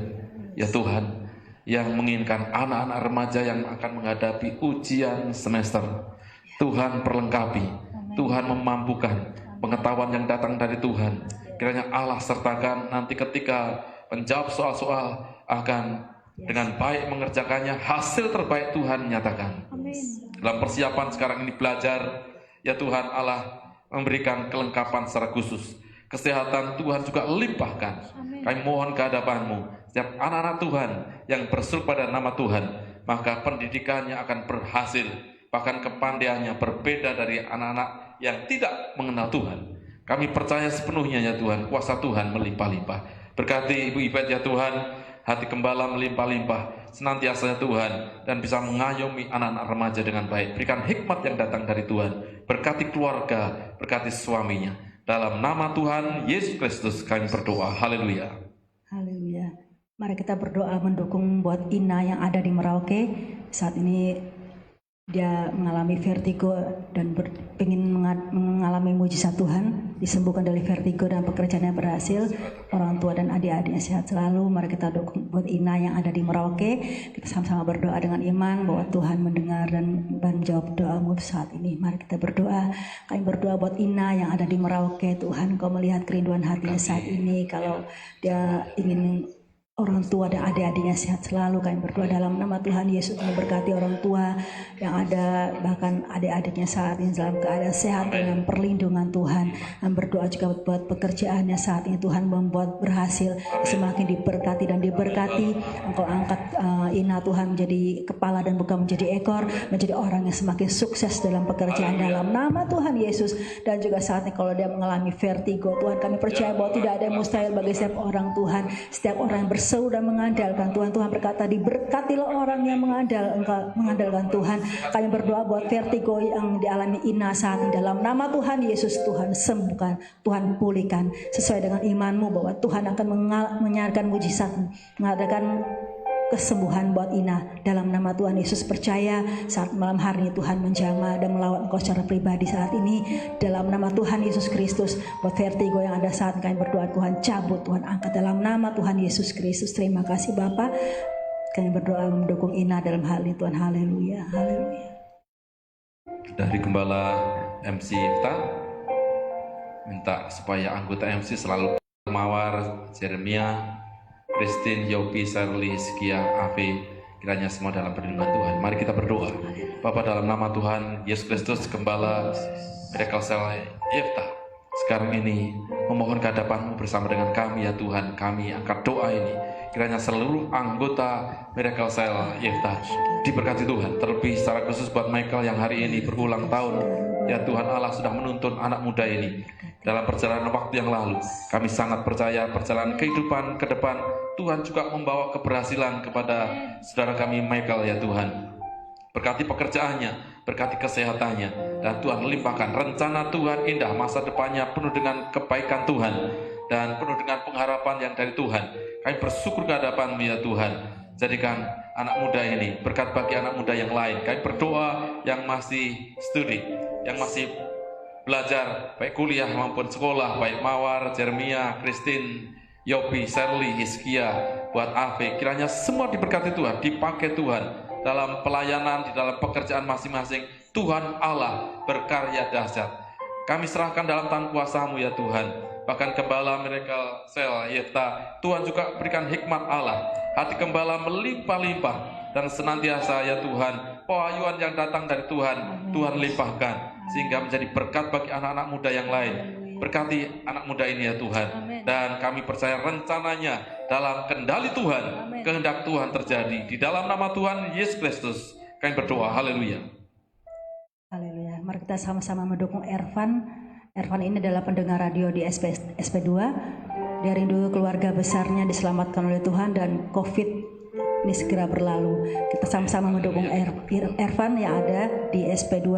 ya Tuhan, yang menginginkan anak-anak remaja yang akan menghadapi ujian semester. Tuhan perlengkapi, Tuhan memampukan pengetahuan yang datang dari Tuhan. Kiranya Allah sertakan nanti ketika menjawab soal-soal akan dengan baik mengerjakannya, hasil terbaik Tuhan nyatakan. Dalam persiapan sekarang ini belajar, ya Tuhan Allah memberikan kelengkapan secara khusus. Kesehatan Tuhan juga limpahkan. Kami mohon kehadapan-Mu, setiap anak-anak Tuhan yang berseru pada nama Tuhan, maka pendidikannya akan berhasil, bahkan kepandaiannya berbeda dari anak-anak yang tidak mengenal Tuhan. Kami percaya sepenuhnya ya Tuhan, kuasa Tuhan melimpah-limpah. Berkati Ibu Ibet ya Tuhan, hati Gembala melimpah-limpah senantiasa ya Tuhan, dan bisa mengayomi anak-anak remaja dengan baik. Berikan hikmat yang datang dari Tuhan. Berkati keluarga, berkati suaminya. Dalam nama Tuhan Yesus Kristus kami berdoa. Haleluya. Haleluya. Mari kita berdoa mendukung buat Ina yang ada di Merauke. Saat ini dia mengalami vertigo dan ingin mengalami mujizat Tuhan, disembuhkan dari vertigo dan pekerjaannya berhasil. Orang tua dan adik-adiknya sehat selalu. Mari kita dukung buat Ina yang ada di Merauke. Kita sama-sama berdoa dengan iman bahwa Tuhan mendengar dan menjawab doamu saat ini. Mari kita berdoa. Kami berdoa buat Ina yang ada di Merauke. Tuhan, Kau melihat kerinduan hatinya saat ini. Kalau dia ingin orang tua dan adik-adiknya sehat selalu, kami berdoa dalam nama Tuhan Yesus, memberkati orang tua yang ada, bahkan adik-adiknya saat ini dalam keadaan sehat dengan perlindungan Tuhan. Dan berdoa juga buat pekerjaannya saat ini, Tuhan membuat berhasil, semakin diberkati dan diberkati. Engkau angkat Ina Tuhan menjadi kepala dan bukan menjadi ekor, menjadi orang yang semakin sukses dalam pekerjaan dalam nama Tuhan Yesus. Dan juga saat ini kalau dia mengalami vertigo, Tuhan kami percaya bahwa tidak ada yang mustahil bagi setiap orang Tuhan. Setiap orang yang berseru dan mengandalkan Tuhan. Tuhan berkata, diberkatilah orang yang mengandalkan Tuhan. Kami berdoa buat vertigo yang dialami Ina saat ini, dalam nama Tuhan Yesus, Tuhan sembuhkan, Tuhan pulihkan sesuai dengan imanmu bahwa Tuhan akan menyatakan mujizat, mengadakan kesembuhan buat Ina. Dalam nama Tuhan Yesus, percaya saat malam hari ini Tuhan menjamah dan melawat engkau secara pribadi saat ini. Dalam nama Tuhan Yesus Kristus, buat vertigo yang ada saat kami berdoa, Tuhan cabut, Tuhan angkat dalam nama Tuhan Yesus Kristus. Terima kasih Bapa. Kami berdoa mendukung Ina dalam hal ini Tuhan. Haleluya, haleluya. Dari Gembala MC Ifta, minta supaya anggota MC selalu Mawar, Jeremia, Christine, Yopi, Sherly, Hizkia, Afi, kiranya semua dalam perlindungan Tuhan. Mari kita berdoa. Bapa, dalam nama Tuhan Yesus Kristus, Gembala Miracle Cell Ifta sekarang ini memohon kehadapan-Mu bersama dengan kami ya Tuhan. Kami angkat doa ini, kiranya seluruh anggota Miracle Cell Ifta diberkati Tuhan. Terlebih secara khusus buat Michael yang hari ini berulang tahun. Ya Tuhan Allah sudah menuntun anak muda ini dalam perjalanan waktu yang lalu. Kami sangat percaya perjalanan kehidupan ke depan Tuhan juga membawa keberhasilan kepada saudara kami Michael ya Tuhan. Berkati pekerjaannya, berkati kesehatannya, dan Tuhan limpahkan rencana Tuhan indah, masa depannya penuh dengan kebaikan Tuhan dan penuh dengan pengharapan yang dari Tuhan. Kami bersyukur kehadapan-Mu ya Tuhan. Jadikan anak muda ini berkat bagi anak muda yang lain. Kami berdoa yang masih studi, yang masih belajar, baik kuliah maupun sekolah, baik Mawar, Jeremia, Christine, Yopi, Sherly, Hizkia, buat Afi, kiranya semua diberkati Tuhan, dipakai Tuhan dalam pelayanan, di dalam pekerjaan masing-masing. Tuhan Allah berkarya dahsyat. Kami serahkan dalam tangan kuasa-Mu ya Tuhan. Bahkan Gembala Miracle Cell Ifta, Tuhan juga berikan hikmat Allah. Hati Gembala melimpah-limpah, dan senantiasa ya Tuhan, pewahyuan yang datang dari Tuhan, Tuhan limpahkan, sehingga menjadi berkat bagi anak-anak muda yang lain. Berkati anak muda ini ya Tuhan. Dan kami percaya rencananya dalam kendali Tuhan, kehendak Tuhan terjadi. Di dalam nama Tuhan Yesus Kristus kami berdoa. Haleluya. Haleluya. Mari kita sama-sama mendukung Ervan. Ervan ini adalah pendengar radio di SP2. Dia rindu keluarga besarnya diselamatkan oleh Tuhan dan COVID ini segera berlalu. Kita sama-sama mendukung Ervan yang ada di SP2.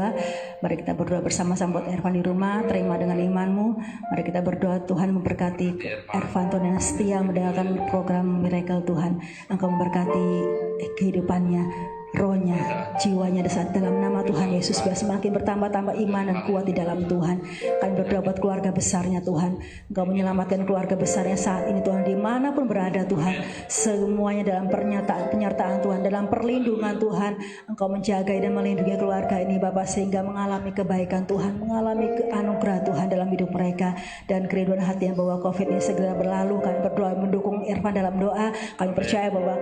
Mari kita berdoa bersama-sama buat Ervan di rumah. Terima dengan imanmu. Mari kita berdoa Tuhan memberkati Ervan, Tuhan yang setia mendengarkan program Miracle Tuhan. Engkau memberkati kehidupannya, rohnya, jiwanya dalam nama Tuhan Yesus, biar semakin bertambah-tambah iman dan kuat di dalam Tuhan. Kami berdoa buat keluarga besarnya Tuhan. Engkau menyelamatkan keluarga besarnya saat ini Tuhan, dimanapun berada Tuhan. Semuanya dalam penyertaan Tuhan, dalam perlindungan Tuhan. Engkau menjaga dan melindungi keluarga ini Bapak, sehingga mengalami kebaikan Tuhan, mengalami anugerah Tuhan dalam hidup mereka. Dan kerinduan hati yang bahwa COVID ini segera berlalu. Kami berdoa mendukung Irfan dalam doa. Kami percaya bahwa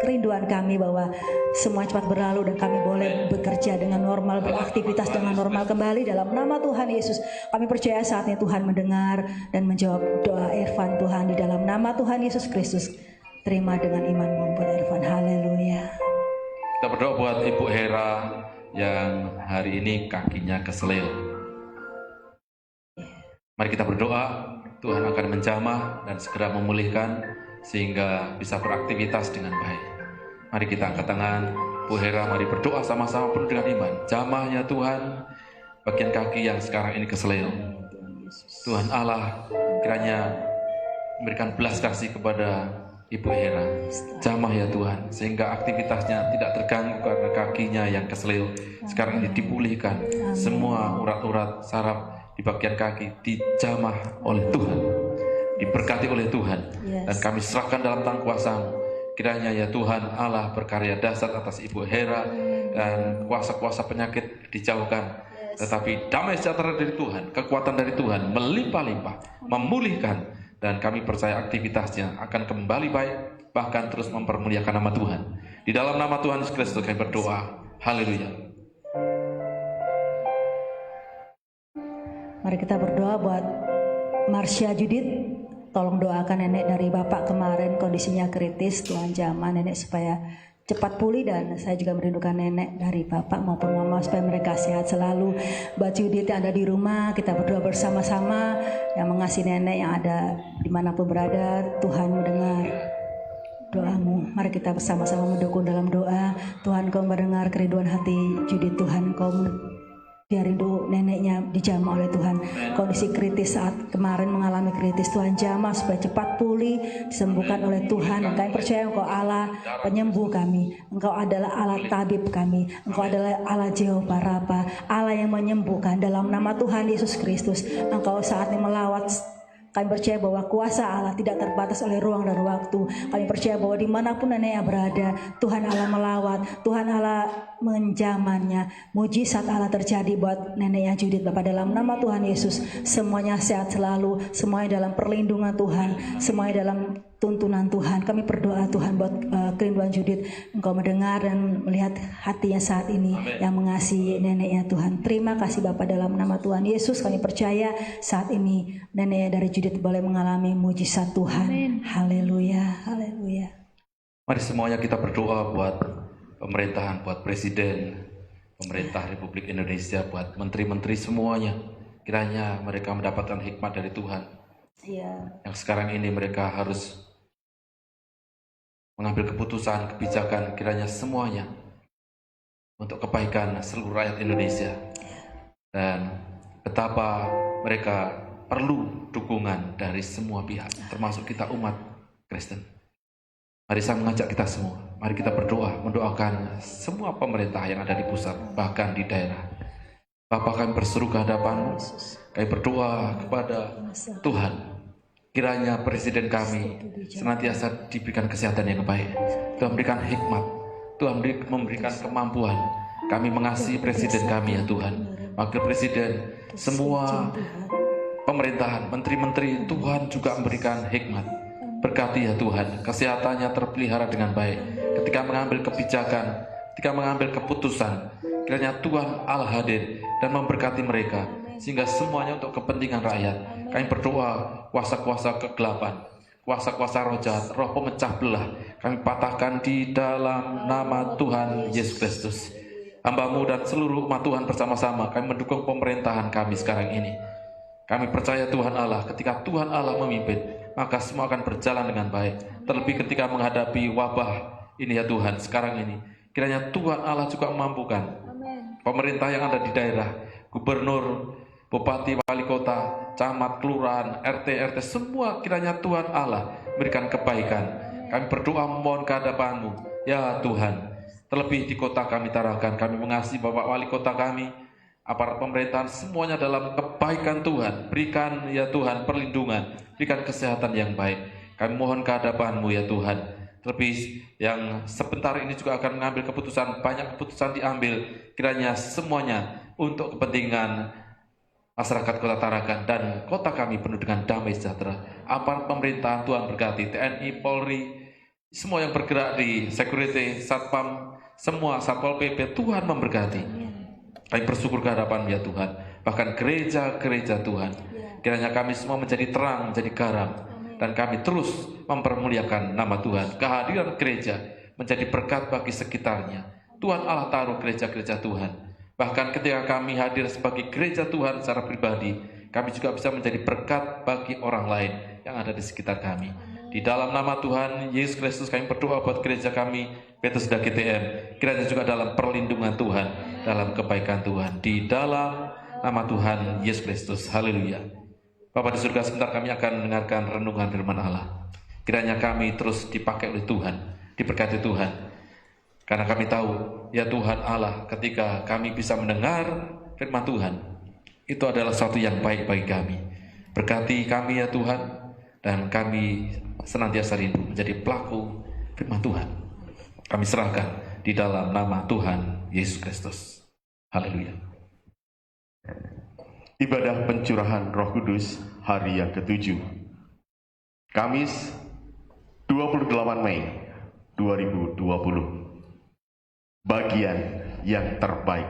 kerinduan kami bahwa semua cepat berlalu dan kami boleh bekerja dengan normal, beraktivitas dengan normal kembali dalam nama Tuhan Yesus. Kami percaya saat ini Tuhan mendengar dan menjawab doa Irfan Tuhan di dalam nama Tuhan Yesus Kristus. Terima dengan iman buat Irfan. Haleluya. Kita berdoa buat Ibu Hera yang hari ini kakinya keseleo. Mari kita berdoa Tuhan akan menjamah dan segera memulihkan sehingga bisa beraktivitas dengan baik. Mari kita angkat tangan, Bu Hera, mari berdoa sama-sama penuh dengan iman. Jamah ya Tuhan, bagian kaki yang sekarang ini keseleo. Tuhan Allah kiranya memberikan belas kasih kepada Ibu Hera. Jamah ya Tuhan, sehingga aktivitasnya tidak terganggu karena kakinya yang keseleo. Sekarang ini dipulihkan, semua urat-urat saraf di bagian kaki dijamah oleh Tuhan, diberkati oleh Tuhan. Dan kami serahkan dalam tangan kuasa-Mu. Kiranya ya Tuhan Allah berkarya dahsyat atas Ibu Hera dan kuasa-kuasa penyakit dijauhkan. Tetapi damai sejahtera dari Tuhan, kekuatan dari Tuhan melimpah-limpah, memulihkan. Dan kami percaya aktivitasnya akan kembali baik, bahkan terus mempermuliakan nama Tuhan. Di dalam nama Tuhan Yesus Kristus kami berdoa. Haleluya. Mari kita berdoa buat Marsha Judith. Tolong doakan nenek dari Bapak kemarin kondisinya kritis. Tuhan jamah nenek supaya cepat pulih, dan saya juga merindukan nenek dari Bapak maupun Mama supaya mereka sehat selalu. Buat Judith yang ada di rumah, kita berdoa bersama-sama yang mengasihi nenek yang ada dimanapun berada. Tuhan mendengar doamu. Mari kita bersama-sama mendukung dalam doa. Tuhan, Kau mendengar kerinduan hati Judith. Tuhan, Kau dia rindu neneknya dijamah oleh Tuhan. Kondisi kritis saat kemarin mengalami kritis, Tuhan jamah supaya cepat pulih, disembuhkan oleh Tuhan. Kami percaya Engkau Allah penyembuh kami. Engkau adalah Allah tabib kami. Engkau adalah Allah Jehovah Rafa, Allah yang menyembuhkan. Dalam nama Tuhan Yesus Kristus, Engkau saat ini melawat. Kami percaya bahwa kuasa Allah tidak terbatas oleh ruang dan waktu. Kami percaya bahwa dimanapun neneknya berada, Tuhan Allah melawat, Tuhan Allah menjamannya. Mujizat Allah terjadi buat neneknya Judith, Bapak, dalam nama Tuhan Yesus. Semuanya sehat selalu, semuanya dalam perlindungan Tuhan, semuanya dalam tuntunan Tuhan. Kami berdoa Tuhan buat kerinduan Judith. Engkau mendengar dan melihat hatinya saat ini. Amen. Yang mengasihi neneknya Tuhan. Terima kasih Bapak, dalam nama Tuhan Yesus. Kami percaya saat ini neneknya dari Judith boleh mengalami mujizat Tuhan. Haleluya, haleluya. Mari semuanya kita berdoa buat pemerintahan, buat presiden, pemerintah Republik Indonesia, buat menteri-menteri semuanya. Kiranya mereka mendapatkan hikmat dari Tuhan. Yang sekarang ini mereka harus mengambil keputusan, kebijakan, kiranya semuanya untuk kebaikan seluruh rakyat Indonesia. Dan betapa mereka perlu dukungan dari semua pihak, termasuk kita umat Kristen. Mari saya mengajak kita semua, mari kita berdoa, mendoakan semua pemerintah yang ada di pusat, bahkan di daerah. Bapa, kami berseru ke hadapan-Mu, kami berdoa kepada Tuhan. Kiranya presiden kami senantiasa diberikan kesehatan yang baik. Tuhan berikan hikmat, Tuhan memberikan kemampuan. Kami mengasihi presiden kami ya Tuhan, wakil presiden, semua pemerintahan, menteri-menteri, Tuhan juga memberikan hikmat. Berkati ya Tuhan, kesehatannya terpelihara dengan baik. Ketika mengambil kebijakan, ketika mengambil keputusan, kiranya Tuhan Allah hadir dan memberkati mereka, sehingga semuanya untuk kepentingan rakyat. Kami berdoa, kuasa-kuasa kegelapan, kuasa-kuasa roh jahat, roh pemecah belah, kami patahkan di dalam nama Tuhan Yesus Kristus. Hamba-Mu dan seluruh umat Tuhan bersama-sama, kami mendukung pemerintahan kami sekarang ini. Kami percaya Tuhan Allah, ketika Tuhan Allah memimpin, maka semua akan berjalan dengan baik. Terlebih ketika menghadapi wabah ini ya Tuhan, sekarang ini. Kiranya Tuhan Allah juga memampukan pemerintah yang ada di daerah, gubernur, bupati, wali kota, camat, kelurahan, RT, semua kiranya Tuhan Allah berikan kebaikan. Kami berdoa mohon ke hadapan-Mu, ya Tuhan. Terlebih di kota kami Tarakan, kami mengasihi Bapak Wali Kota kami, aparat pemerintahan, semuanya dalam kebaikan Tuhan. Berikan ya Tuhan perlindungan, berikan kesehatan yang baik. Kami mohon ke hadapan-Mu ya Tuhan. Terlebih yang sebentar ini juga akan mengambil keputusan, banyak keputusan diambil. Kiranya semuanya untuk kepentingan masyarakat Kota Tarakan dan kota kami penuh dengan damai sejahtera. Aparat pemerintahan Tuhan berkati, TNI, Polri, semua yang bergerak di security, satpam, semua Satpol PP, Tuhan memberkati. Kami bersyukur ke hadapan ya Tuhan. Bahkan gereja-gereja Tuhan, kiranya kami semua menjadi terang, menjadi garam, dan kami terus mempermuliakan nama Tuhan. Kehadiran gereja menjadi berkat bagi sekitarnya. Tuhan Allah taruh gereja-gereja Tuhan. Bahkan ketika kami hadir sebagai gereja Tuhan secara pribadi, kami juga bisa menjadi berkat bagi orang lain yang ada di sekitar kami. Di dalam nama Tuhan Yesus Kristus kami berdoa buat gereja kami, Bethesda GTM. Kiranya juga dalam perlindungan Tuhan, dalam kebaikan Tuhan. Di dalam nama Tuhan Yesus Kristus. Haleluya. Bapa di surga, sebentar kami akan mendengarkan renungan firman Allah. Kiranya kami terus dipakai oleh Tuhan, diberkati Tuhan. Karena kami tahu, ya Tuhan Allah, ketika kami bisa mendengar firman Tuhan, itu adalah sesuatu yang baik bagi kami. Berkati kami ya Tuhan, dan kami senantiasa rindu menjadi pelaku firman Tuhan. Kami serahkan di dalam nama Tuhan Yesus Kristus. Haleluya. Ibadah pencurahan Roh Kudus hari yang ke-7, Kamis 28 Mei 2020. Bagian yang terbaik.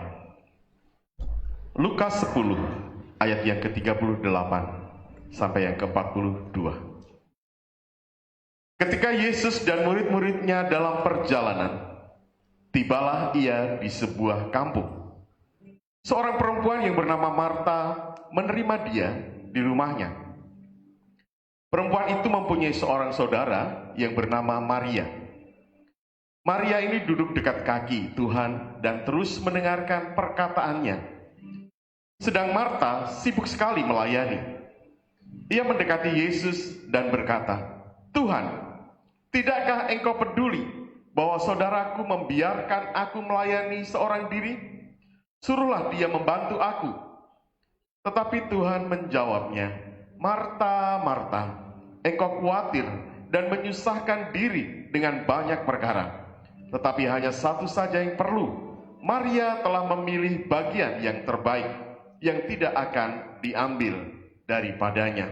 Lukas 10 ayat yang ke-38 sampai yang ke-42. Ketika Yesus dan murid-muridnya dalam perjalanan, tibalah ia di sebuah kampung. Seorang perempuan yang bernama Marta menerima dia di rumahnya. Perempuan itu mempunyai seorang saudara yang bernama Maria. Maria ini duduk dekat kaki Tuhan dan terus mendengarkan perkataannya. Sedang Marta sibuk sekali melayani. Ia mendekati Yesus dan berkata, "Tuhan, tidakkah engkau peduli bahwa saudaraku membiarkan aku melayani seorang diri? Suruhlah dia membantu aku." Tetapi Tuhan menjawabnya, "Marta, Marta, engkau khawatir dan menyusahkan diri dengan banyak perkara. Tetapi hanya satu saja yang perlu. Maria telah memilih bagian yang terbaik, yang tidak akan diambil daripadanya."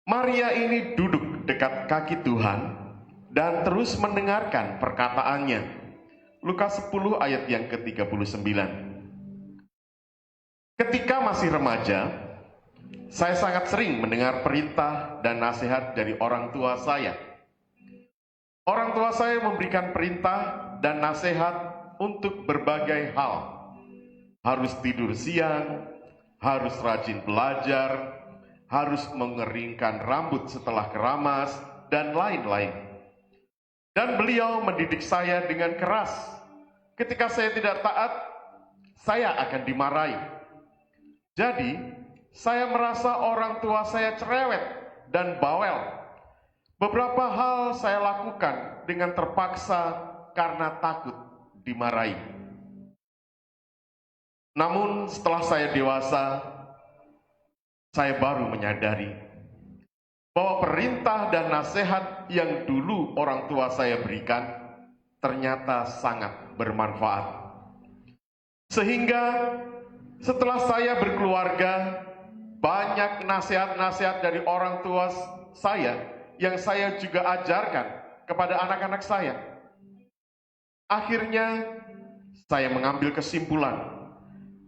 Maria ini duduk dekat kaki Tuhan dan terus mendengarkan perkataannya. Lukas 10 ayat yang ke-39. Ketika masih remaja, saya sangat sering mendengar perintah dan nasihat dari orang tua saya. Orang tua saya memberikan perintah dan nasihat untuk berbagai hal. Harus tidur siang, harus rajin belajar, harus mengeringkan rambut setelah keramas, dan lain-lain. Dan beliau mendidik saya dengan keras. Ketika saya tidak taat, saya akan dimarahi. Jadi, saya merasa orang tua saya cerewet dan bawel. Beberapa hal saya lakukan dengan terpaksa karena takut dimarahi. Namun setelah saya dewasa, saya baru menyadari bahwa perintah dan nasihat yang dulu orang tua saya berikan ternyata sangat bermanfaat. Sehingga setelah saya berkeluarga, banyak nasihat-nasihat dari orang tua saya yang saya juga ajarkan kepada anak-anak saya. Akhirnya, saya mengambil kesimpulan,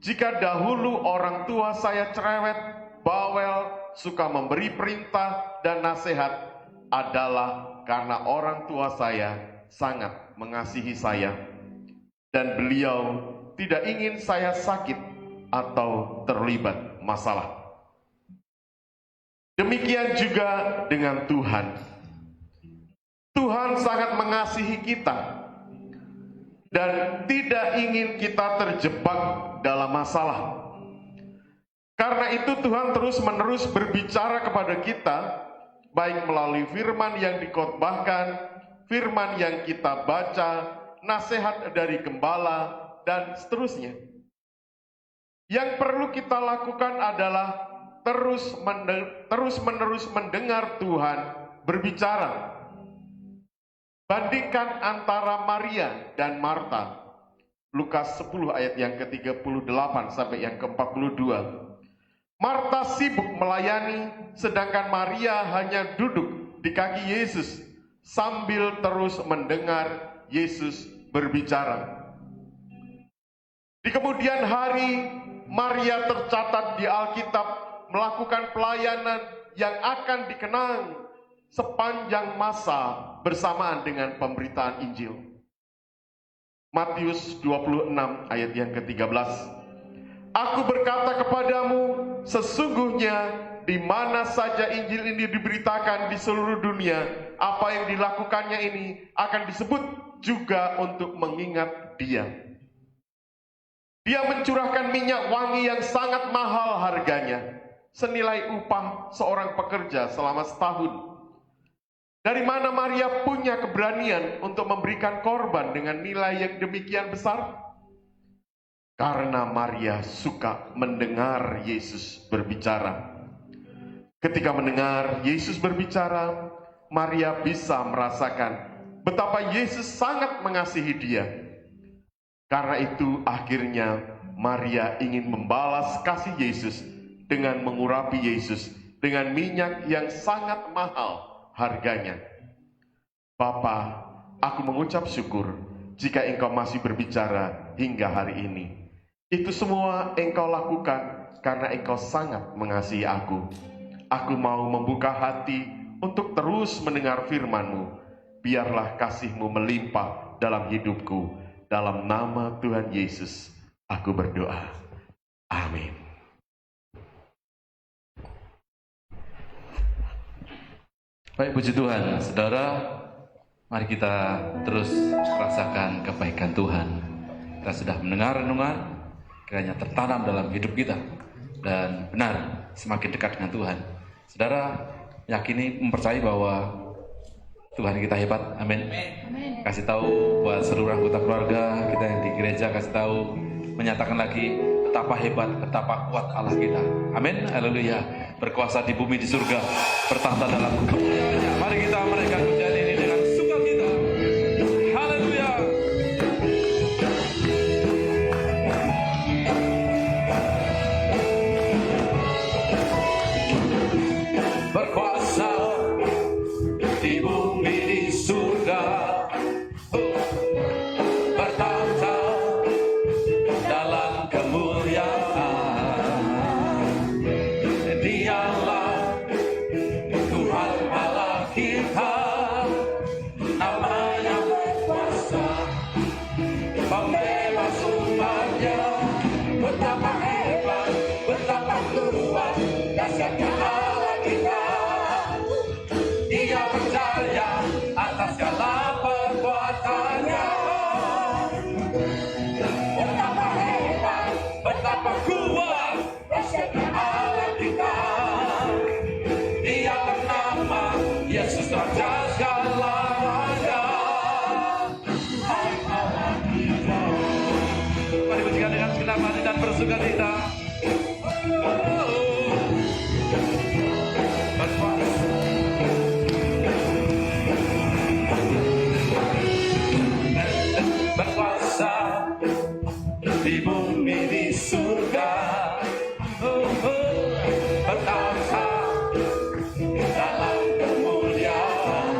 jika dahulu orang tua saya cerewet, bawel, suka memberi perintah dan nasihat, adalah karena orang tua saya sangat mengasihi saya, dan beliau tidak ingin saya sakit atau terlibat masalah. Demikian juga dengan Tuhan. Tuhan sangat mengasihi kita dan tidak ingin kita terjebak dalam masalah. Karena itu Tuhan terus-menerus berbicara kepada kita, baik melalui firman yang dikhotbahkan, firman yang kita baca, nasihat dari gembala, dan seterusnya. Yang perlu kita lakukan adalah terus-menerus mendengar Tuhan berbicara. Bandingkan antara Maria dan Marta. Lukas 10 ayat yang ke-38 sampai yang ke-42. Marta sibuk melayani, sedangkan Maria hanya duduk di kaki Yesus sambil terus mendengar Yesus berbicara. Di kemudian hari, Maria tercatat di Alkitab melakukan pelayanan yang akan dikenang sepanjang masa bersamaan dengan pemberitaan Injil. Matius 26 ayat yang ke-13. Aku berkata kepadamu, sesungguhnya di mana saja Injil ini diberitakan di seluruh dunia, apa yang dilakukannya ini akan disebut juga untuk mengingat dia. Dia mencurahkan minyak wangi yang sangat mahal harganya, senilai upah seorang pekerja selama setahun. Dari mana Maria punya keberanian untuk memberikan korban dengan nilai yang demikian besar? Karena Maria suka mendengar Yesus berbicara. Ketika mendengar Yesus berbicara, Maria bisa merasakan betapa Yesus sangat mengasihi dia. Karena itu akhirnya Maria ingin membalas kasih Yesus dengan mengurapi Yesus dengan minyak yang sangat mahal harganya. Bapa, aku mengucap syukur jika Engkau masih berbicara hingga hari ini. Itu semua Engkau lakukan karena Engkau sangat mengasihi aku. Aku mau membuka hati untuk terus mendengar firman-Mu. Biarlah kasih-Mu melimpah dalam hidupku. Dalam nama Tuhan Yesus, aku berdoa. Amin. Baik, puji Tuhan. Saudara, mari kita terus rasakan kebaikan Tuhan. Kita sudah mendengar renungan, kiranya tertanam dalam hidup kita. Dan benar, semakin dekat dengan Tuhan. Saudara, yakini, mempercayai bahwa Tuhan kita hebat. Amin. Kasih tahu buat seluruh anggota keluarga kita yang di gereja, kasih tahu, menyatakan lagi betapa hebat, betapa kuat Allah kita. Amin. Haleluya. Berkuasa di bumi, di surga, bertahta dalam kemuliaannya. Mari kita menaikkan pujian ini dengan sukacita. Haleluya. Berkuasa di bumi, di surga, bertahta dalam kemuliaan. Dialah Tuhan Allah kita, namanya berkuasa, pembebas umatnya. Betapa hebat, betapa kuat, dahsyatnya Allah kita. Dia percaya atas segala perbuatannya. Betapa hebat, betapa kuat, dahsyatnya Allah kita. Dia bernama Yesus Raja segala raja. Hai Allah kita. Mari pujikan dengan segenap hati dan bersukacita. Berkuasa di bumi, di surga, bertahta dalam kemuliaan.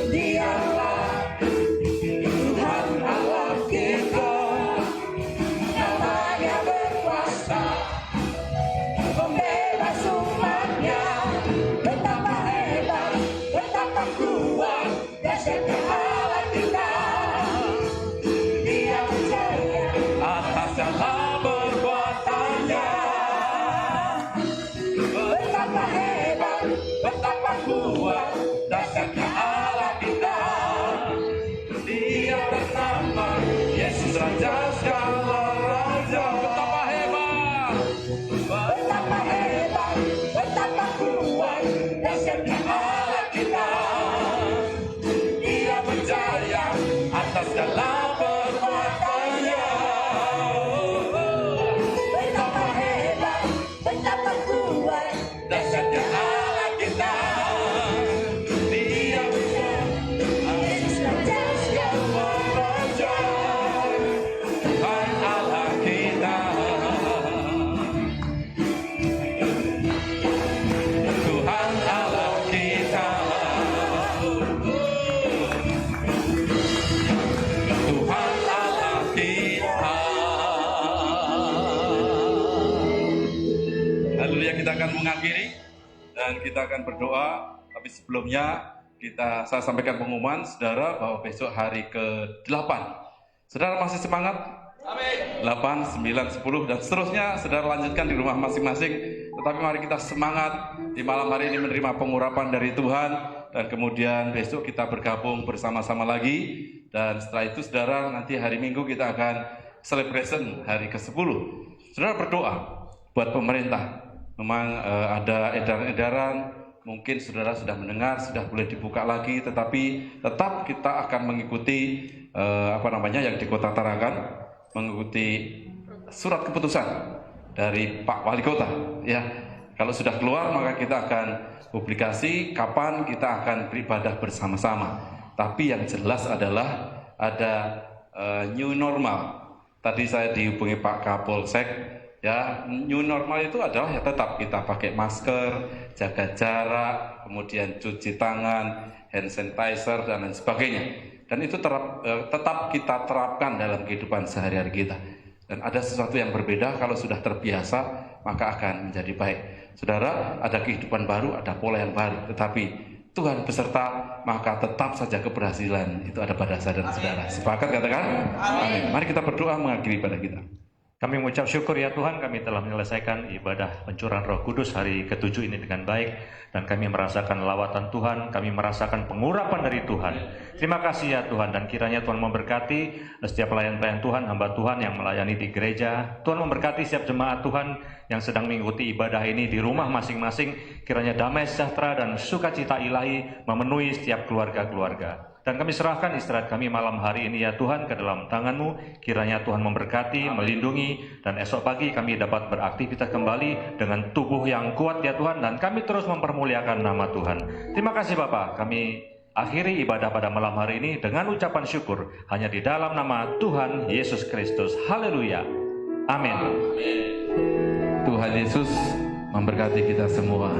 Dialah Tuhan Allah kita, namanya berkuasa, pembebas umatnya. Betapa hebat, betapa kuat, dahsyatnya Allah kita. Dia percaya atas segala perbuatannya. Betapa hebat, betapa kuat, dahsyatnya Allah kita. Dia bernama Yesus Raja segala raja. Betapa hebat, betapa hebat, betapa kuat, dahsyatnya Allah kita. Dia percaya atas segala perbuatannya. Betapa hebat, betapa kuat, dahsyatnya Allah kita. Dia percaya Yesus Raja segala raja. Hai Allah kita. Tuhan Allah kita. Tuhan Allah kita. Haleluya, kita akan mengakhiri dan kita akan berdoa. Tapi sebelumnya saya sampaikan pengumuman saudara bahwa besok hari ke-8. Saudara masih semangat? Amin. 8, 9, 10 dan seterusnya saudara lanjutkan di rumah masing-masing. Tetapi mari kita semangat di malam hari ini menerima pengurapan dari Tuhan. Dan kemudian besok kita bergabung bersama-sama lagi. Dan setelah itu saudara, nanti hari Minggu kita akan celebration hari ke-10. Saudara berdoa buat pemerintah. Memang ada edaran-edaran, mungkin saudara sudah mendengar, sudah boleh dibuka lagi, tetapi tetap kita akan mengikuti yang di Kota Tarakan, mengikuti surat keputusan dari Pak Wali Kota. Ya, kalau sudah keluar maka kita akan publikasi kapan kita akan beribadah bersama-sama. Tapi yang jelas adalah ada new normal. Tadi saya dihubungi Pak Kapolsek, ya new normal itu adalah ya tetap kita pakai masker, jaga jarak, kemudian cuci tangan, hand sanitizer dan lain sebagainya. Dan itu tetap kita terapkan dalam kehidupan sehari-hari kita. Dan ada sesuatu yang berbeda kalau sudah terbiasa maka akan menjadi baik. Saudara, ada kehidupan baru, ada pola yang baru, tetapi Tuhan beserta, maka tetap saja keberhasilan itu ada pada saya dan saudara. Sepakat katakan? Amin. Mari kita berdoa mengakhiri pada kita. Kami mengucap syukur ya Tuhan, kami telah menyelesaikan ibadah pencurahan Roh Kudus hari ke-7 ini dengan baik, dan kami merasakan lawatan Tuhan, kami merasakan pengurapan dari Tuhan. Terima kasih ya Tuhan, dan kiranya Tuhan memberkati setiap pelayan-pelayan Tuhan, hamba Tuhan yang melayani di gereja. Tuhan memberkati setiap jemaat Tuhan yang sedang mengikuti ibadah ini di rumah masing-masing. Kiranya damai sejahtera dan sukacita ilahi memenuhi setiap keluarga-keluarga. Dan kami serahkan istirahat kami malam hari ini ya Tuhan ke dalam tangan-Mu. Kiranya Tuhan memberkati, melindungi, dan esok pagi kami dapat beraktivitas kembali dengan tubuh yang kuat ya Tuhan, dan kami terus mempermuliakan nama Tuhan. Terima kasih Bapa. Kami akhiri ibadah pada malam hari ini dengan ucapan syukur hanya di dalam nama Tuhan Yesus Kristus. Haleluya. Amin. Tuhan Yesus memberkati kita semua.